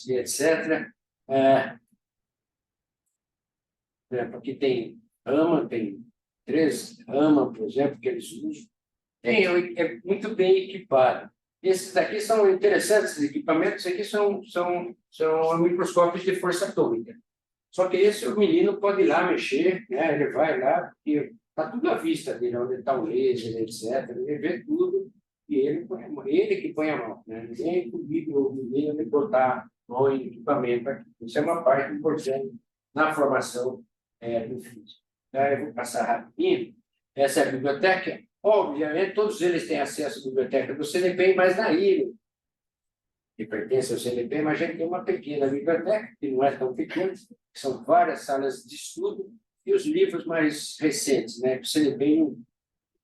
etc. Aqui tem AMA, tem 3 AMA, por exemplo, que eles usam. É muito bem equipado. Esses daqui são interessantes, esses equipamentos aqui são microscópios de força atômica. Só que esse o menino pode ir lá mexer, né? Ele vai lá, porque está tudo à vista dele, onde está o laser, etc. Ele vê tudo e ele que põe a mão, né? Ninguém comigo o menino de botar a mão em equipamento aqui. Isso é uma parte importante na formação do físico. Eu vou passar rapidinho. Essa é a biblioteca. Obviamente, todos eles têm acesso à biblioteca do CNPq, mas na ilha, que pertence ao CNPq, mas a gente tem uma pequena biblioteca, que não é tão pequena, são várias salas de estudo, e os livros mais recentes, né? O CNPq não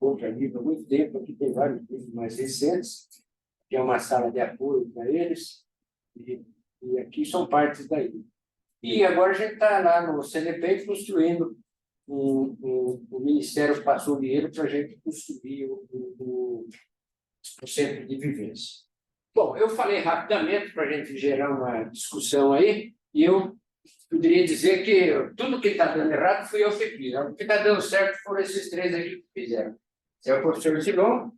compra livro há muito tempo, aqui tem vários livros mais recentes, que é uma sala de apoio para eles, e aqui são partes da ilha. E agora a gente está lá no CNPq construindo o Ministério passou dinheiro para a gente construir o centro de vivência. Bom, eu falei rapidamente para a gente gerar uma discussão aí, e eu poderia dizer que tudo que está dando errado fui eu que fiz. O que está dando certo foram esses 3 aqui que fizeram. é o professor Silon,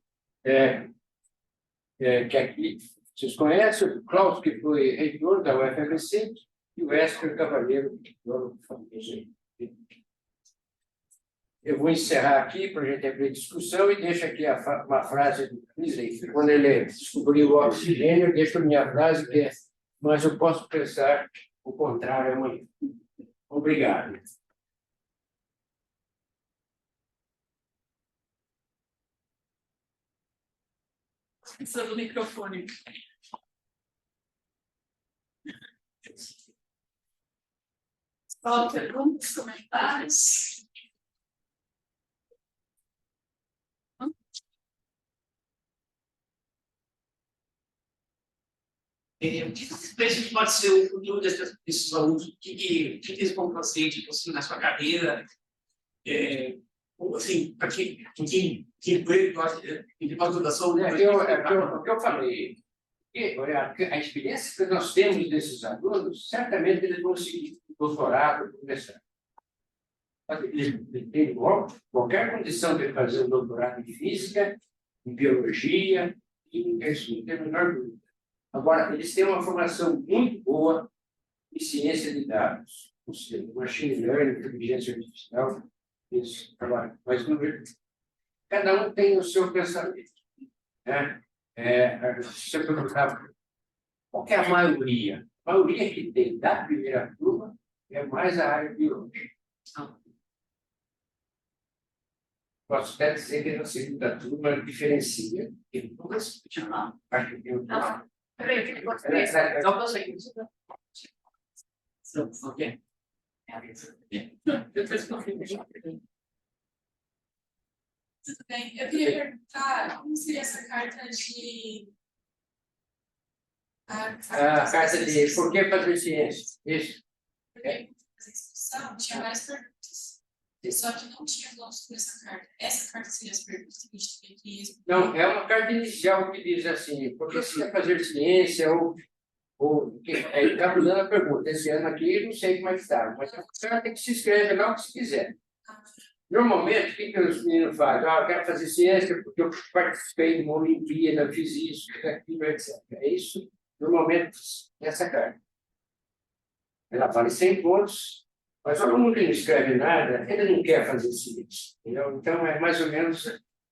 que aqui vocês conhecem, o Klaus, que foi reitor da UFMC, e o Esper Cavaleiro, dono do famoso. Eu vou encerrar aqui para a gente abrir discussão e deixo aqui uma frase do Chris. Quando ele descobriu o oxigênio, eu deixo a minha frase, que é: mas eu posso pensar o contrário amanhã. Obrigado. Precisa do microfone. Só perguntas, comentários? O que você pode ser o futuro desses alunos? O que eles vão fazer, tipo assim, na sua carreira? Assim, para que emprego, de pós-graduação? O que eu falei, a experiência que nós temos desses alunos, certamente eles vão seguir doutorado, começar. Eles têm qualquer condição de fazer um doutorado em física, em biologia, isso não tem a menor dúvida. Agora, eles têm uma formação muito boa em ciência de dados, ou seja, machine learning, inteligência artificial, isso, trabalho. Mas cada um tem o seu pensamento. Né? Se eu perguntar qual é a maioria? A maioria que tem da primeira turma é mais a área biológica. Posso até dizer que na segunda turma diferencia. Vamos continuar. Acho que tem um... Peraí, só para sair. Ok. Tudo bem. Eu queria perguntar como seria essa carta de... A carta de por que fazer ciência? Isso. Porque essa instrução tinha várias perguntas. Só que não tinha nome sobre essa carta. Essa carta seria as perguntas que a gente tem que responder. Não, é uma carta inicial que diz assim, por que você quer fazer ciência ou ele está mudando a pergunta. Esse ano aqui, não sei como é que está, mas a pessoa tem que se inscrever lá o que se quiser. Normalmente, o que os meninos fazem? Eu quero fazer ciência porque eu participei de uma Olimpíada, fiz isso, aquilo, etc. É isso, normalmente, essa carta. Ela vale 100 pontos, mas o aluno que não escreve nada, ele não quer fazer ciência. Entendeu? Então, é mais ou menos,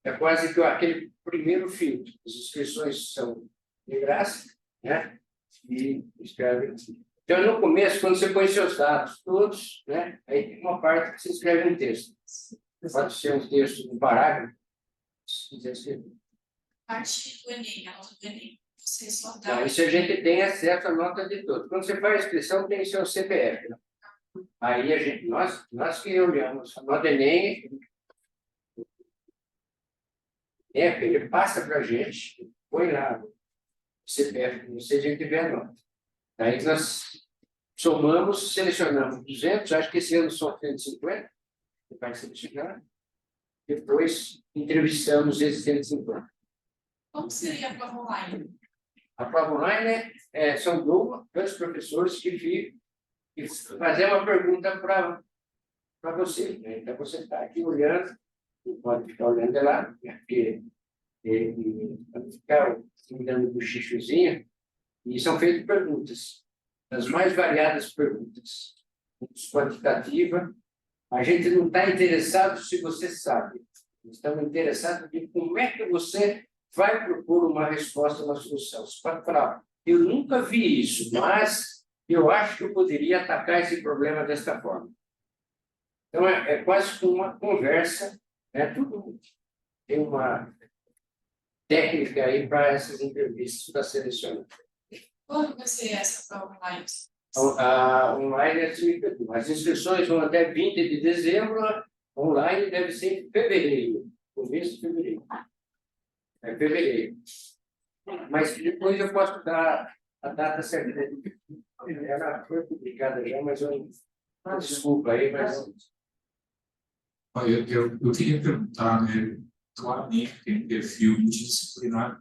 é quase que aquele primeiro filtro. As inscrições são de graça, né? E escreve. Então, no começo, quando você põe seus dados todos, né? Aí tem uma parte que você escreve um texto. Pode ser um texto, um parágrafo, se quiser escrever. Parte do Enem, a nota do Enem. Você só dá... Então, isso a gente tem acesso à nota de todos. Quando você faz a inscrição, tem seu CPF. Né? Aí a gente, nós que olhamos a nota Enem, ele passa para a gente, põe lá o CPF, não sei se a gente vê a nota. Aí nós somamos, selecionamos 200, acho que esse ano são 150, você vai selecionar, depois entrevistamos esses 150. Como seria a prova online? A prova online são dois professores que fazer uma pergunta para você. Né? Então, você está aqui olhando, pode ficar olhando lá, porque ele ficar dando um bochichozinho, e são feitas perguntas, as mais variadas perguntas. Quantitativa, a gente não está interessado se você sabe, estamos interessados em como é que você vai propor uma resposta, uma solução. Você pode falar, eu nunca vi isso, mas eu acho que eu poderia atacar esse problema desta forma. Então, é quase como uma conversa, né? Tudo tem uma técnica aí para essas entrevistas para selecionar. Quando vai ser essa prova online? A online é 31. As inscrições vão até 20 de dezembro, online deve ser em fevereiro, começo de fevereiro. É fevereiro. Mas depois eu posso dar a data certa. Ela foi publicada já, mas eu... Desculpa aí, mas... Eu queria perguntar, né? Claramente tem um perfil multidisciplinar.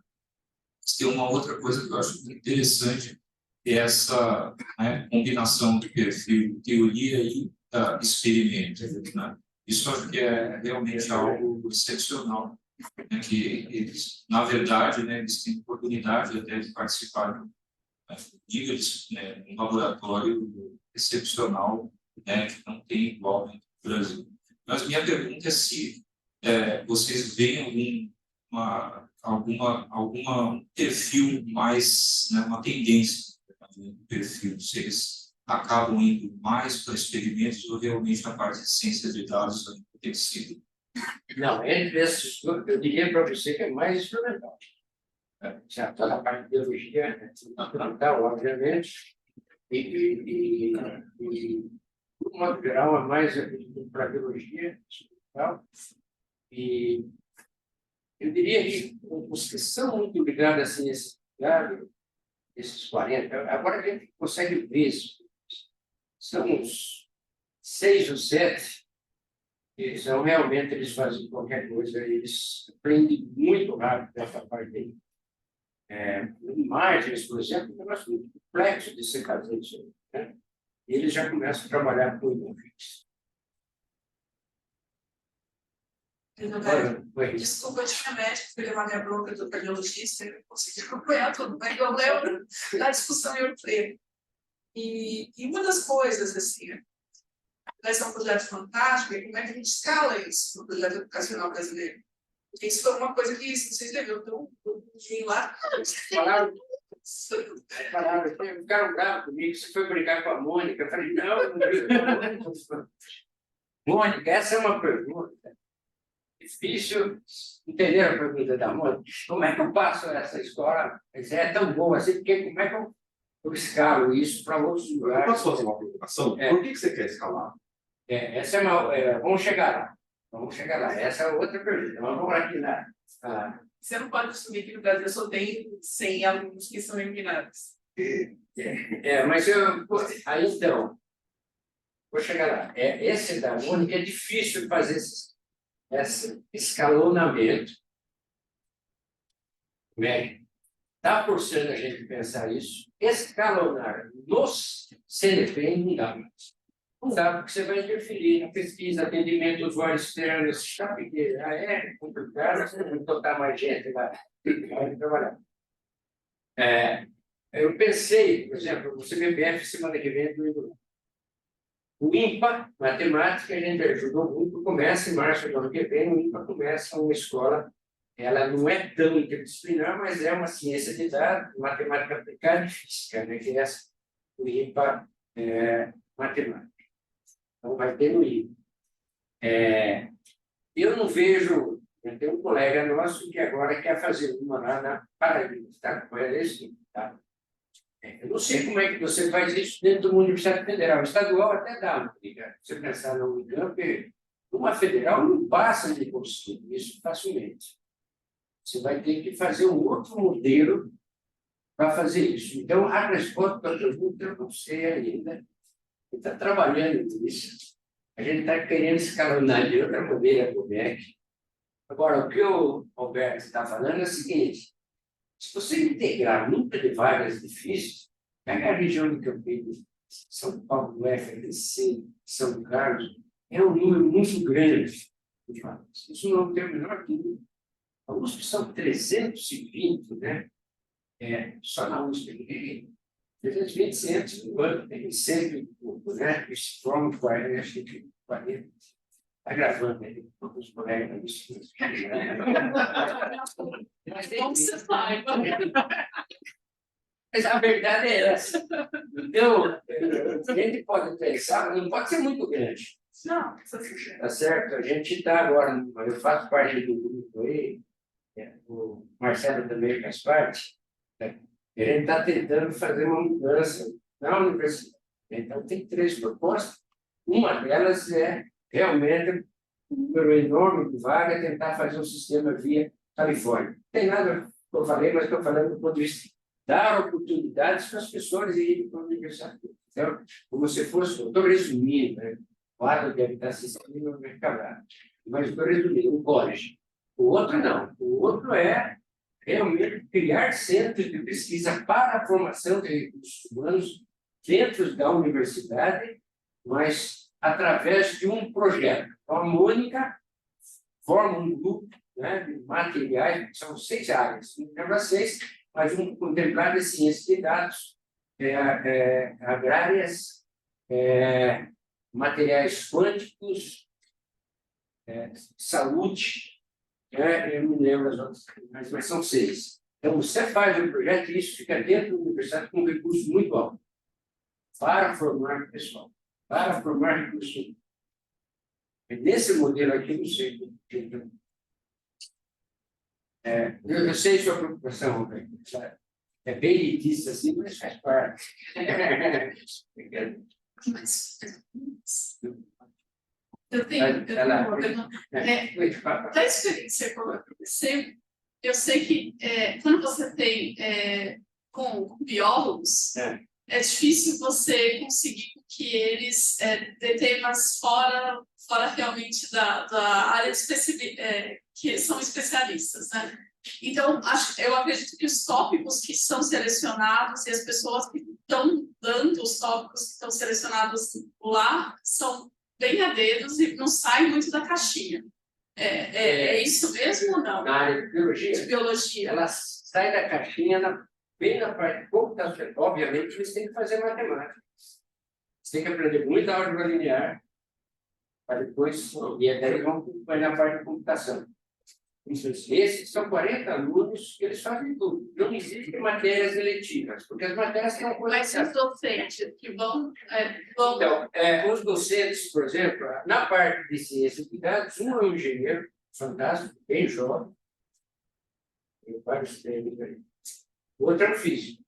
Tem uma outra coisa que eu acho interessante, é essa, né, combinação de perfil teoria e experimento. Né? Isso acho que é realmente algo excepcional né, que eles, na verdade, né, eles têm oportunidade até de participar de um laboratório excepcional, né, que não tem igual no Brasil. Mas minha pergunta é se vocês veem algum perfil mais, né, uma tendência no perfil, se eles acabam indo mais para experimentos ou realmente a parte de ciência de dados tem sido. Não, entre esses, eu diria para você que é mais experimental. Já toda a parte de biologia, né, fundamental, obviamente, e de modo geral, é mais para biologia, experimental, e eu diria que os que são muito ligados à ciência, esses 40, agora a gente consegue ver isso, são uns 6 ou 7, eles são realmente, eles fazem qualquer coisa, eles aprendem muito rápido essa parte aí. Imagens, por exemplo, é um negócio muito complexo de ser fazer isso, né? E eles já começam a trabalhar com imagens. Desculpa, eu tinha médico, fui levar minha bronca do cardiologista, eu consegui acompanhar tudo, mas eu lembro da discussão em Orfeu. E uma das coisas, assim, esse é um projeto fantástico, e como é que a gente escala isso no projeto educacional brasileiro? Porque isso foi uma coisa que, se vocês lembram, eu vim lá. Ficaram bravos comigo, você foi brincar com a Mônica. Eu falei, não. Mônica, essa é uma pergunta difícil. Entenderam a pergunta da Mônica? Como é que eu passo essa escola? É tão boa assim, porque como é que eu escalo isso para outros lugares? Eu posso fazer uma provocação? Por que você quer escalar? Essa é uma. Vamos chegar lá. Vamos chegar lá. Essa é outra pergunta. Mas vamos aqui lá. Você não pode assumir que no Brasil só tem 100 alunos que são eliminados. Mas aí então, vou chegar lá. Esse da Mônica é difícil fazer esse escalonamento. Está forçando a gente pensar isso. Escalonar nos CNP não dá mais. Não dá, porque você vai interferir na pesquisa, atendimento ao usuário externo, sabe que é complicado, você não botar mais gente lá trabalhar. Eu pensei, por exemplo, o CBPF, semana que vem, o IMPA, matemática, a gente ajudou muito, começa em março do ano que vem, o IMPA começa uma escola, ela não é tão interdisciplinar, mas é uma ciência de dados, matemática aplicada e física, né, que é o IMPA matemática. Então, vai ter no IMPA. Eu não vejo, tem um colega nosso que agora quer fazer uma lá na Paraíba, tá? Tá? Eu não sei como é que você faz isso dentro de uma universidade federal. Estadual até dá, você pensar na Unicamp, uma federal não passa de conseguir isso facilmente. Você vai ter que fazer um outro modelo para fazer isso. Então, a resposta para a pergunta eu não sei ainda. A gente está trabalhando nisso. A gente está querendo escalonar de outra maneira o MEC. Agora, o que o Alberto está falando é o seguinte: se você integrar um número de vagas difíceis, pega a região de Campinas, São Paulo, FDC, São Carlos, é um número muito grande de vagas. Isso não tem o menor dúvida. A USP são 320, né? Só na USP, 320 centros no ano, tem 100 e pouco, né? Eles formam 40, acho que 40. Está gravando aí, os colegas. Como você saiba. Mas a verdade é essa. Então, a gente pode pensar, não pode ser muito grande. Não, tá certo? A gente está agora, eu faço parte do grupo aí, o Marcelo também faz parte, né? A gente está tentando fazer uma mudança na universidade. Então, tem 3 propostas. Uma delas é realmente um número enorme de vagas, tentar fazer um sistema via Califórnia. Não tem nada que eu falei, mas estou falando do ponto de vista dar oportunidades para as pessoas irem para a universidade. Então, como se fosse, eu estou resumindo, né? O lado deve estar assistindo no mercado, mas estou resumindo, um college. O outro não. O outro é realmente criar centros de pesquisa para a formação de recursos humanos dentro da universidade, mas através de um projeto. Então, a Mônica forma um grupo né, de materiais, são 6 áreas, não lembro 6, mas um contemplado é ciência de dados, agrárias, materiais quânticos, saúde, eu não lembro as outras, mas são 6. Então, você faz um projeto e isso fica dentro da universidade com um recurso muito alto para formar pessoal, para formar recursos. Nesse modelo aqui, eu não sei. Eu sei sua preocupação, é bem elitista assim, mas faz parte. Eu tenho uma pergunta. Da experiência com a PPC, eu sei que quando você tem com biólogos, é difícil você conseguir que eles dê temas fora realmente da área que são especialistas, né? Então, eu acredito que os tópicos que são selecionados e as pessoas que estão dando os tópicos que estão selecionados lá são bem a dedos e não saem muito da caixinha. É isso mesmo ou não? Na área de biologia? De biologia. Ela sai da caixinha bem na parte de computação. Obviamente, eles têm que fazer matemática. Você tem que aprender muita álgebra linear para depois, e daí vão na parte de computação. Esses são 40 alunos que eles fazem tudo. Não existem matérias eletivas, porque as matérias são Mas os docentes que vão... Então, os docentes, por exemplo, na parte de ciência de dados, um é um engenheiro fantástico, bem jovem, tem vários prêmios aí. O outro é um físico.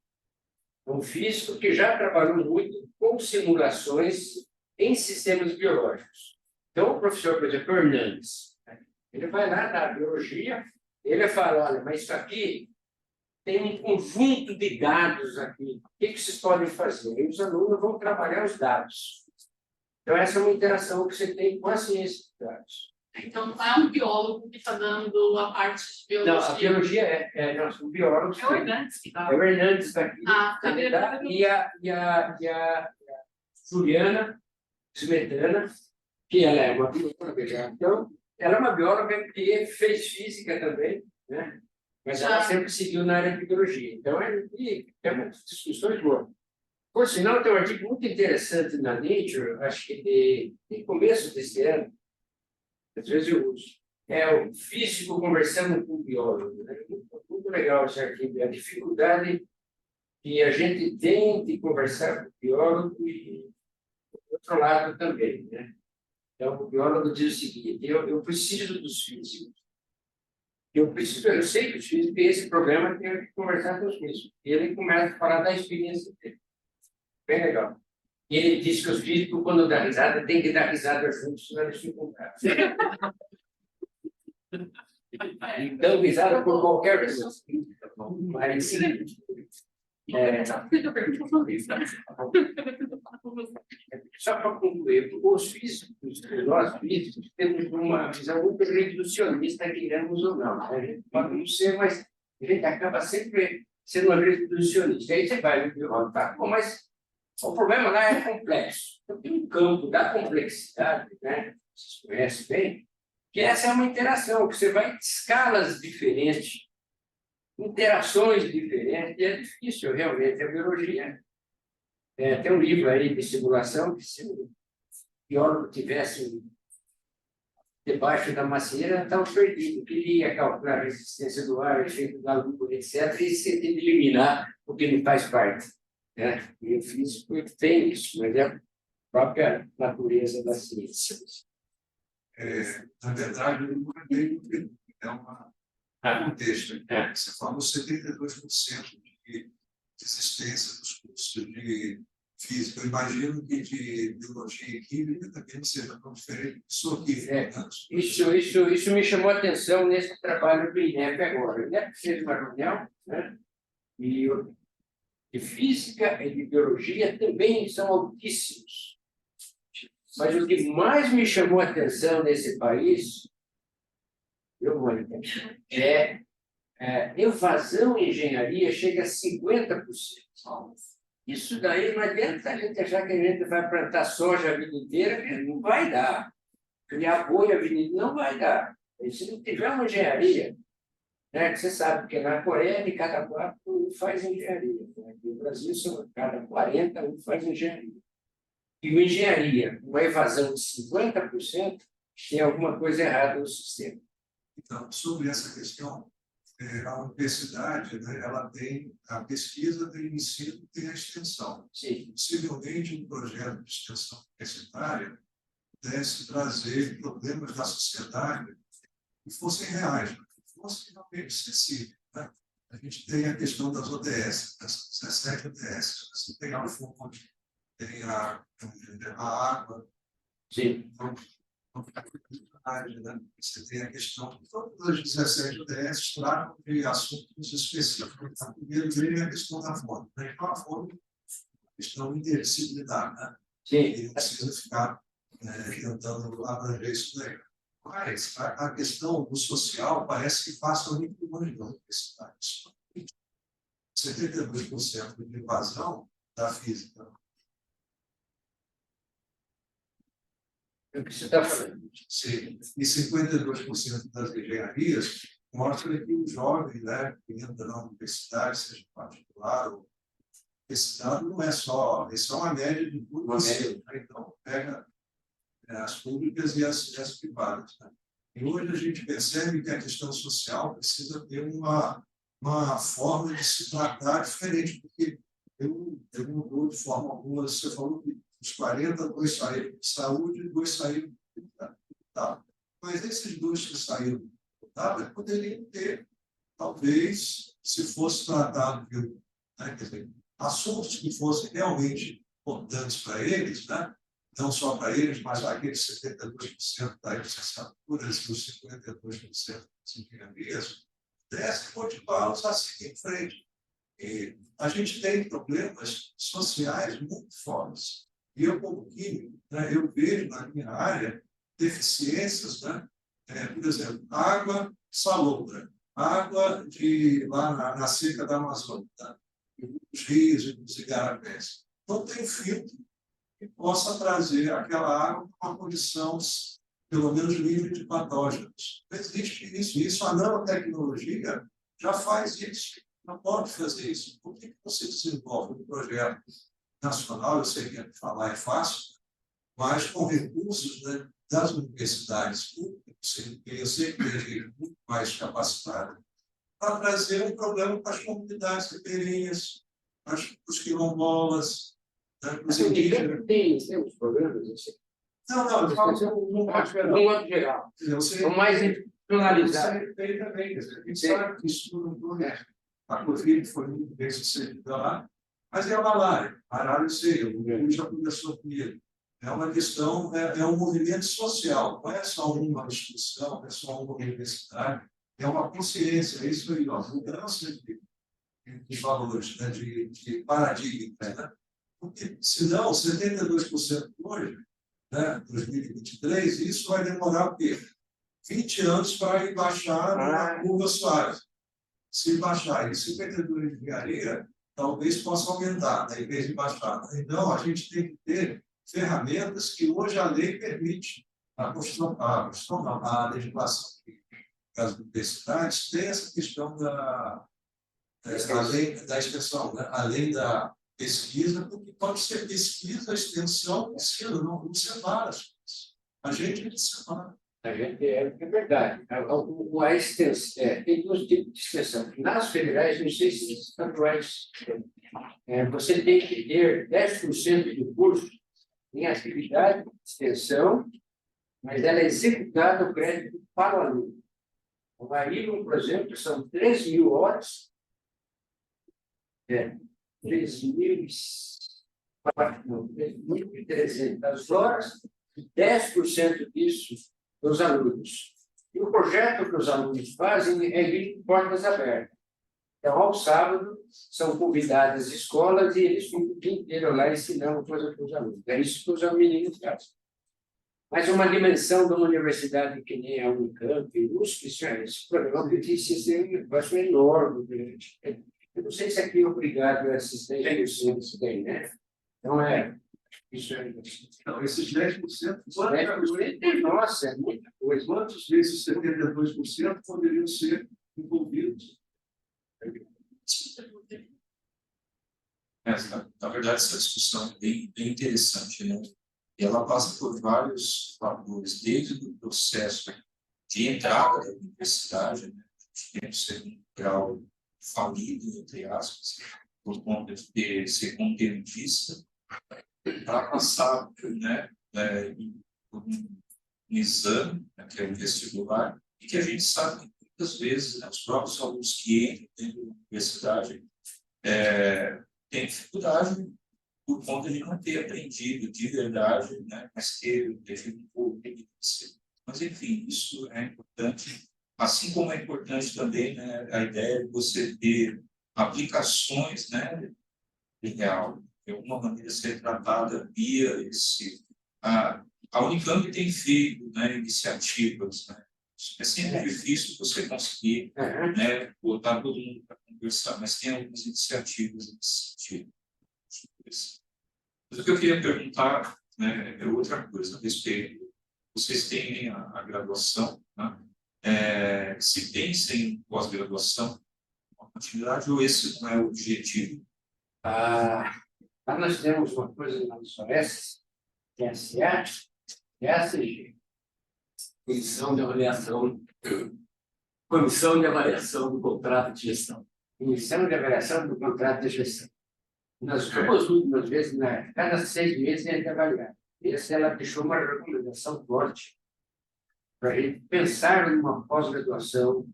É um físico que já trabalhou muito com simulações em sistemas biológicos. Então, o professor, por exemplo, Hernandes, ele vai lá na biologia, ele fala, olha, mas isso aqui tem um conjunto de dados aqui, o que vocês podem fazer? E os alunos vão trabalhar os dados. Então, essa é uma interação que você tem com a ciência de dados. Então, não é um biólogo que está dando a parte de biologia? Não, a biologia um biólogo. É o Hernandes que está. É o Hernandes daqui. Tá. E a Juliana Smetana, que ela é uma bióloga. Então, ela é uma bióloga que fez física também, né? Mas ela sempre seguiu na área de biologia. Então, tem umas discussões boas. Por sinal, tem um artigo muito interessante na Nature, acho que de começo desse ano, às vezes eu uso, o físico conversando com o biólogo. Né? Muito legal esse artigo, a dificuldade que a gente tem de conversar com o biólogo e do outro lado também, né? Então, o biólogo diz o seguinte, eu preciso dos físicos. Eu sei que os físicos têm esse problema, tenho que conversar com os físicos. E ele começa a falar da experiência dele. Bem legal. E ele diz que os físicos, quando dá risada, tem que dar risada juntos, senão eles ficam bravos. Então, risada por qualquer coisa. Mas, só para concluir, os físicos, nós físicos, temos uma visão muito reducionista, queremos ou não. A gente pode não ser, mas a gente acaba sempre sendo um reducionista. Aí você vai, tá, bom, mas o problema lá é complexo. Então, tem um campo da complexidade, né? Vocês conhecem bem, que essa é uma interação, que você vai em escalas diferentes, interações diferentes, e é difícil realmente a biologia. Tem um livro aí de simulação que se o biólogo tivesse debaixo da macieira, estava perdido. Queria calcular a resistência do ar, efeito da luz, etc., e se eliminar o que não faz parte. Né? E o físico tem isso, mas é a própria natureza da ciência. Na verdade, eu não acredito que é um texto. Você fala 72% de desistência dos cursos de física. Eu imagino que de biologia e química também seja tão diferente. Isso me chamou a atenção nesse trabalho do INEP agora. O INEP fez uma reunião, né? E de física e de biologia também são altíssimos. Mas o que mais me chamou a atenção nesse país, evasão em engenharia chega a 50%. Isso daí não adianta a gente achar que a gente vai plantar soja a vida inteira, não vai dar. Criar boi a vida inteira não vai dar. E se não tiver uma engenharia, né, que você sabe que na Coreia, de cada 4, um faz engenharia. Né? No Brasil, são cada 40, um faz engenharia. E uma engenharia, uma evasão de 50%, tem alguma coisa errada no sistema. Então, sobre essa questão, a universidade, né, ela tem a pesquisa, tem o ensino, tem a extensão. Sim. Possivelmente, um projeto de extensão universitária pudesse trazer problemas da sociedade que fossem reais, que fossem realmente acessíveis. Né? A gente tem a questão das ODS, das 17 ODS. Você tem a fonte, tem a água. Sim. Né? Você tem a questão de todas as 17 ODS tratam de assuntos específicos. A primeira vem a questão da fome. Né? Então, a fome é uma questão interdisciplinar. Né? Sim. E não precisa ficar tentando abranger isso daí. Mas a questão do social parece que passa muito por uma universidade. 72% de evasão da física. É o que você está falando. Sim. E 52% das engenharias mostra que o jovem, né, que entra na universidade, seja particular ou esse dado não é só, isso é uma média de tudo isso. Né? Então, pega as públicas e as privadas. Né? E hoje a gente percebe que a questão social precisa ter uma forma de se tratar diferente, porque eu mudou de forma alguma. Você falou que os 40, 2 saíram de saúde e 2 saíram de tá? Mas esses 2 que saíram de poderiam ter, talvez, se fosse tratado de, né, quer dizer, assuntos que fossem realmente importantes para eles, né? Não só para eles, mas aqueles 72% das licenciaturas e os 52% das engenharias, desse motivá-los a seguir em frente. E a gente tem problemas sociais muito fortes. E eu, como químico, né, eu vejo na minha área deficiências, né? Por exemplo, água salobra, água lá na seca da Amazônia, tá? Os rios e os igarapés. Não tem filtro que possa trazer aquela água para uma condição, pelo menos, livre de patógenos. Não existe isso. Isso a nanotecnologia já faz isso. Não pode fazer isso. Por que você desenvolve um projeto nacional? Eu sei que falar é fácil, mas com recursos, né, das universidades públicas, eu sei que tem muito mais capacidade, para trazer um problema para as comunidades ribeirinhas, para os quilombolas, né, para os indígenas. Tem os programas assim? Não, eu falo no modo geral. São mais institucionalizados. Também, a gente sabe que isso não é. A Covid foi muito bem sucedida lá, mas é a malária eu sei, o mundo já começou com ele. É uma questão, é um movimento social, não é só uma instituição, não é só uma universidade, é uma consciência, é isso aí, ó, mudança de valores, né, de paradigma. Né? Porque, senão, 72% hoje, né, 2023, isso vai demorar o quê? 20 anos para ir baixar na curva Soares. Se baixar em 52 de engenharia, talvez possa aumentar, né, em vez de baixar. Então, a gente tem que ter ferramentas que hoje a lei permite. A Constituição não, a legislação das universidades tem essa questão além da extensão, né? Além da pesquisa, porque pode ser pesquisa, extensão, ensino, não separa as coisas. A gente separa. A gente é verdade. A extensão, tem 2 tipos de extensão. Nas federais, não sei se nas estaduais, você tem que ter 10% do curso em atividade de extensão, mas ela é executada o crédito para o aluno. O Arilon, por exemplo, são 3.000 horas, 3.300 horas, e 10% disso dos alunos. E o projeto que os alunos fazem é de portas abertas. Então, ao sábado, são convidadas escolas e eles ficam o dia inteiro lá ensinando coisas para os alunos. É isso que os meninos fazem. Mas uma dimensão de uma universidade que nem a Unicamp, USP, esse programa precisa ser um negócio enorme, grande. Eu não sei se aqui é obrigado a assistência do tem, né? Então, Isso é Então, esses 10%, 10%, nossa, é muita coisa. quantos desses 72% poderiam ser envolvidos? Na verdade, essa discussão é bem interessante, né? E ela passa por vários fatores, desde o processo de entrada da universidade, né? A gente tem um segundo grau falido, entre aspas, por conta de ser conteudista, para passar, né, por um exame, né, que é o vestibular, e que a gente sabe que muitas vezes, né, os próprios alunos que entram dentro da universidade têm dificuldade por conta de não ter aprendido de verdade, né, mas ter pouco. Mas, enfim, isso é importante, assim como é importante também, né, a ideia de você ter aplicações, né, de real, de alguma maneira ser tratada via esse... A Unicamp tem feito, né, iniciativas, né? É sempre difícil você conseguir, né, botar todo mundo para conversar, mas tem algumas iniciativas nesse sentido. Mas o que eu queria perguntar, né, é outra coisa a respeito. Vocês têm a graduação, né? Se pensem em pós-graduação, uma continuidade, ou esse não é o objetivo? Lá nós temos uma coisa na SOS, que é a CEAT, e a CG. Comissão de Avaliação do Contrato de Gestão. Comissão de Avaliação do Contrato de Gestão. Nas duas últimas vezes, né, cada 6 meses a gente avaliar. Essa ela deixou uma recomendação forte para a gente pensar numa pós-graduação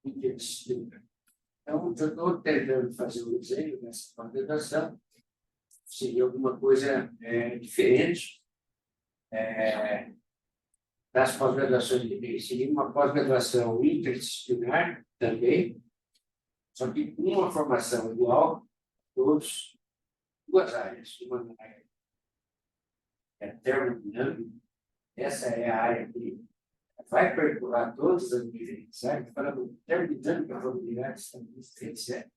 interdisciplinar. Então, eu estou tentando fazer um desenho dessa pós-graduação, seria alguma coisa diferente das pós-graduações de direito. Seria uma pós-graduação interdisciplinar também, só que com uma formação igual, todos, 2 áreas. Uma área termodinâmica, essa é a área que vai perdurar todas as diferentes áreas, falando de termodinâmica, probabilidade, estatística,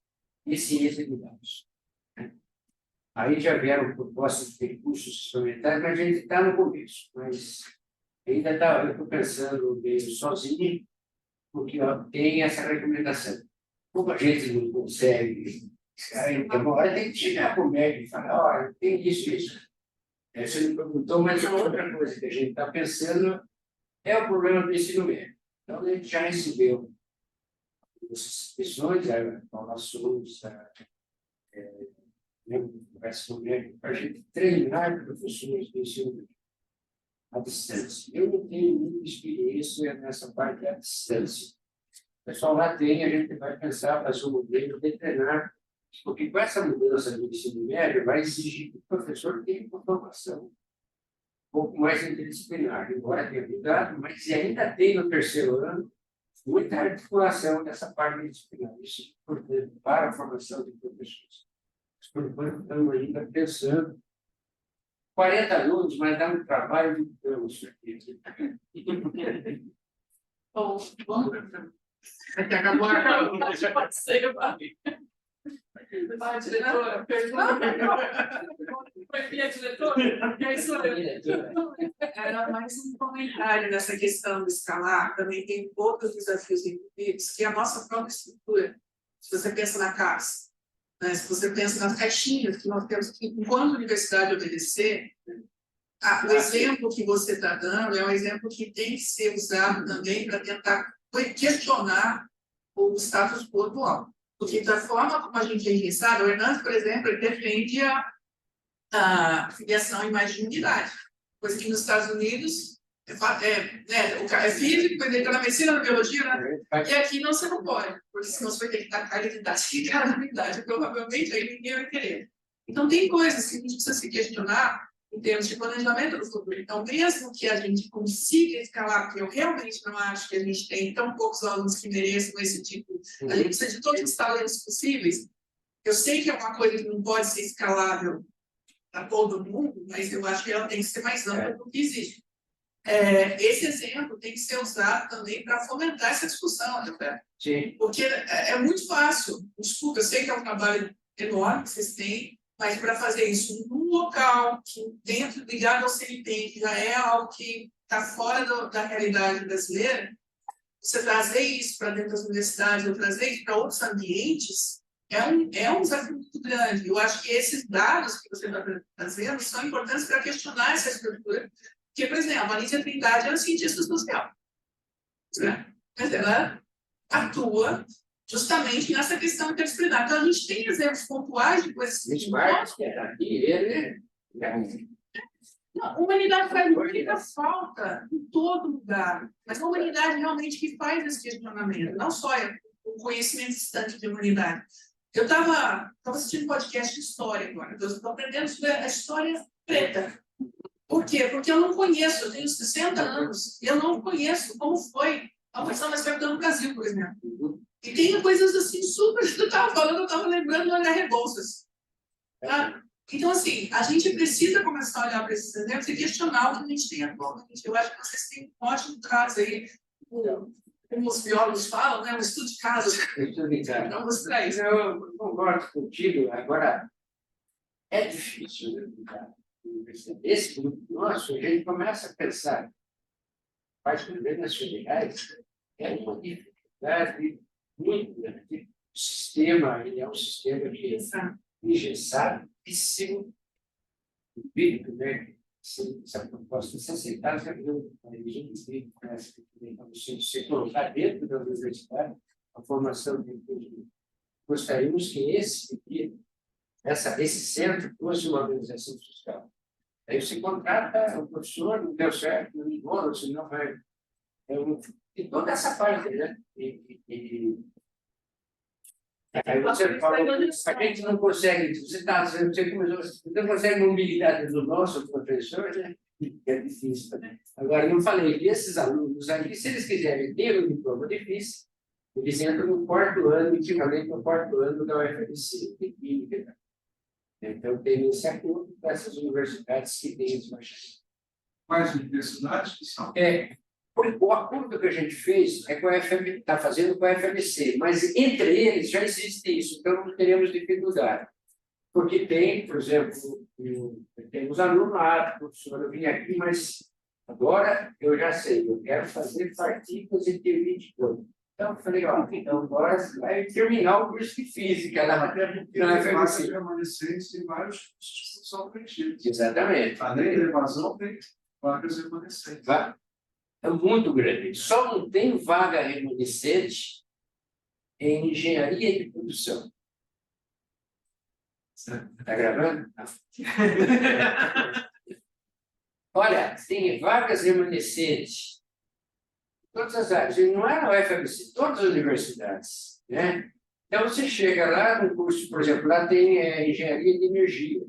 e ciência de dados. Aí já vieram propostas de recursos suplementares, mas a gente está no começo. Mas ainda eu estou pensando meio sozinho, porque tem essa recomendação. Como a gente não consegue, uma hora tem que chegar para o médico e falar, olha, tem isso. Você me perguntou, mas uma outra coisa que a gente está pensando é o problema do ensino médio. Então, a gente já recebeu essas questões, a Paula Souza, conversa comigo, para a gente treinar professores do ensino médio à distância. Eu não tenho muita experiência nessa parte da distância. O pessoal lá tem, a gente vai pensar, fazer um modelo de treinar, porque com essa mudança do ensino médio vai exigir que o professor tenha uma formação um pouco mais interdisciplinar, embora tenha mudado, mas ainda tem no 3º ano muita articulação dessa parte disciplinar. Isso é importante para a formação de professores. Por enquanto, estamos ainda pensando. 40 alunos, mas dá um trabalho de anos. Bom, vai ter acabou. Pode ser, vai, diretora. Foi minha diretora? É isso aí. Era mais um comentário nessa questão do escalar, também tem outros desafios envolvidos, que é a nossa própria estrutura. Se você pensa na casa, né? Se você pensa nas caixinhas que nós temos que, enquanto universidade, obedecer, o exemplo que você está dando é um exemplo que tem que ser usado também para tentar questionar o status quo atual. Porque da forma como a gente tem pensado, o Hernandes, por exemplo, ele defende a filiação em mais de unidade, coisa que nos Estados Unidos é físico, ele está na medicina, na biologia, né? E aqui não, você não pode, porque senão você vai ter que tacar ele de cada unidade, provavelmente aí ninguém vai querer. Então, tem coisas que a gente precisa se questionar em termos de planejamento do futuro. Então, mesmo que a gente consiga escalar, porque eu realmente não acho que a gente tem tão poucos alunos que mereçam esse tipo, a gente precisa de todos os talentos possíveis. Eu sei que é uma coisa que não pode ser escalável para todo mundo, mas eu acho que ela tem que ser mais ampla do que existe. Esse exemplo tem que ser usado também para fomentar essa discussão, né? Sim. Porque é muito fácil. Desculpa, eu sei que é um trabalho enorme que vocês têm, Mas para fazer isso num local, dentro, ligado ao CNPq, que já é algo que está fora da realidade brasileira, você trazer isso para dentro das universidades, ou trazer isso para outros ambientes, é um desafio muito grande. Eu acho que esses dados que você está trazendo são importantes para questionar essa estrutura. Porque, por exemplo, a Lídia Trindade é uma cientista social, né? Mas ela atua justamente nessa questão interdisciplinar. Então, a gente tem exemplos pontuais de coisas que... que era aqui, ele... Não, a humanidade faz muita falta em todo lugar, mas a humanidade realmente que faz esse questionamento, não só o conhecimento distante de humanidade. Eu estava assistindo um podcast de história agora, eu estou aprendendo sobre a história preta. Por quê? Porque eu não conheço, eu tenho 60 anos, e eu não conheço como foi a questão da escravidão no Brasil, por exemplo. E tem coisas assim super... Eu estava falando, eu estava lembrando do H. Rebouças. Tá? Então, assim, a gente precisa começar a olhar para esses exemplos e questionar o que a gente tem atualmente. Eu acho que vocês têm um ótimo caso aí, como os biólogos falam, né? Um estudo de caso. Para mostrar isso. Eu concordo contigo. Agora, é difícil, né? Esse grupo nosso, a gente começa a pensar, faz governos federais, é uma dificuldade muito grande. O sistema, ele é um sistema de engessadíssimo, vírico, né? Essa proposta se aceitar, já viu a gente parece que você colocar dentro da universidade a formação de gostaríamos que esse centro fosse uma organização social. Aí você contrata o professor, não deu certo, não ligou, senão vai... E toda essa parte, né? Aí você fala, a gente não consegue, você não consegue mobilidade do nosso professor, né? É difícil. Agora, não falei que esses alunos aqui, se eles quiserem ter um diploma difícil, eles entram no quarto ano, equivalente ao quarto ano da UFMC, de Química. Então, tem esse acordo com essas universidades que têm esse machismo. Mais universidades que são. O acordo que a gente fez é com a FM, está fazendo com a FMC, mas entre eles já existe isso, então não teremos dificuldade. Porque tem, por exemplo, temos alunos lá, professor, eu vim aqui, mas agora eu já sei, eu quero fazer partículas e teoria de campo. Então, eu falei, então agora você vai terminar o curso de física lá na FMC. Tem vários cursos que são preenchidos. Exatamente. Além da evasão, tem vagas remanescentes. É muito grande. Só não tem vaga remanescente em engenharia de produção. Está gravando? Olha, tem vagas remanescentes em todas as áreas. E não é na UFMC, todas as universidades, né? Então, você chega lá no curso, por exemplo, lá tem engenharia de energia.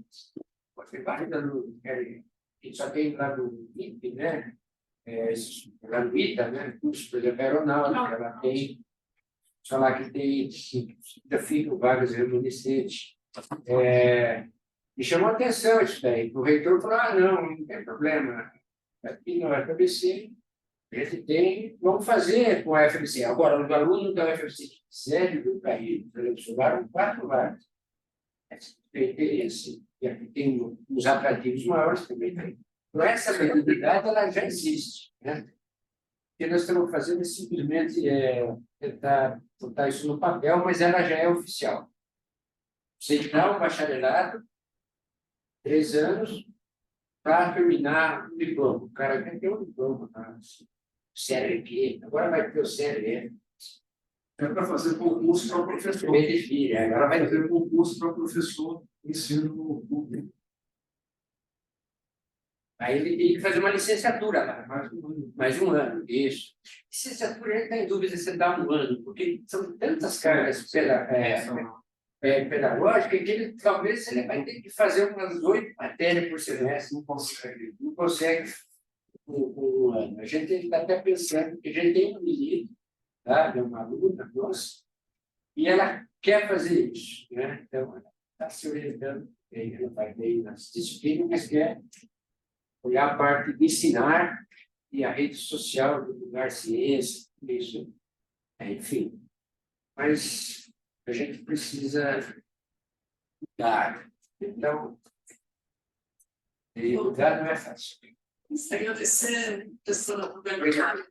Tem vários alunos, que só tem lá no IP, né? Lá no ITA, né? Curso, por exemplo, aeronáutica, ela tem, só lá que tem, ainda ficam vagas remanescentes. Me chamou a atenção isso daí. O reitor falou, não tem problema. Aqui na UFMC, a gente tem, vamos fazer com a UFMC. Agora, os alunos da UFMC que quiserem vir para aí, por exemplo, sobraram 4 vagas. Tem interesse, e aqui tem uns atrativos maiores também. Então, essa habilidade, ela já existe, né? O que nós estamos fazendo é simplesmente tentar botar isso no papel, mas ela já é oficial. Você dá um bacharelado, 3 anos, para terminar o diploma. O cara quer ter um diploma, tá? CLQ, agora vai ter o CLE. É para fazer concurso para professor. Agora vai fazer concurso para professor ensino público. Aí ele tem que fazer uma licenciatura lá. Mais um ano, isso. Licenciatura, ele está em dúvida se dá um ano, porque são tantas cargas pedagógicas que ele, talvez ele vai ter que fazer umas 8 matérias por semestre. Não consegue um ano. A gente está até pensando que a gente tem um menino, tá? De uma aluna nossa, e ela quer fazer isso, né? Então, ela está se orientando, ela vai bem nas disciplinas, mas quer olhar a parte de ensinar e a rede social, divulgar ciência, isso, enfim. Mas a gente precisa mudar. Então, e mudar não é fácil. Agradecer, professora, Obrigado.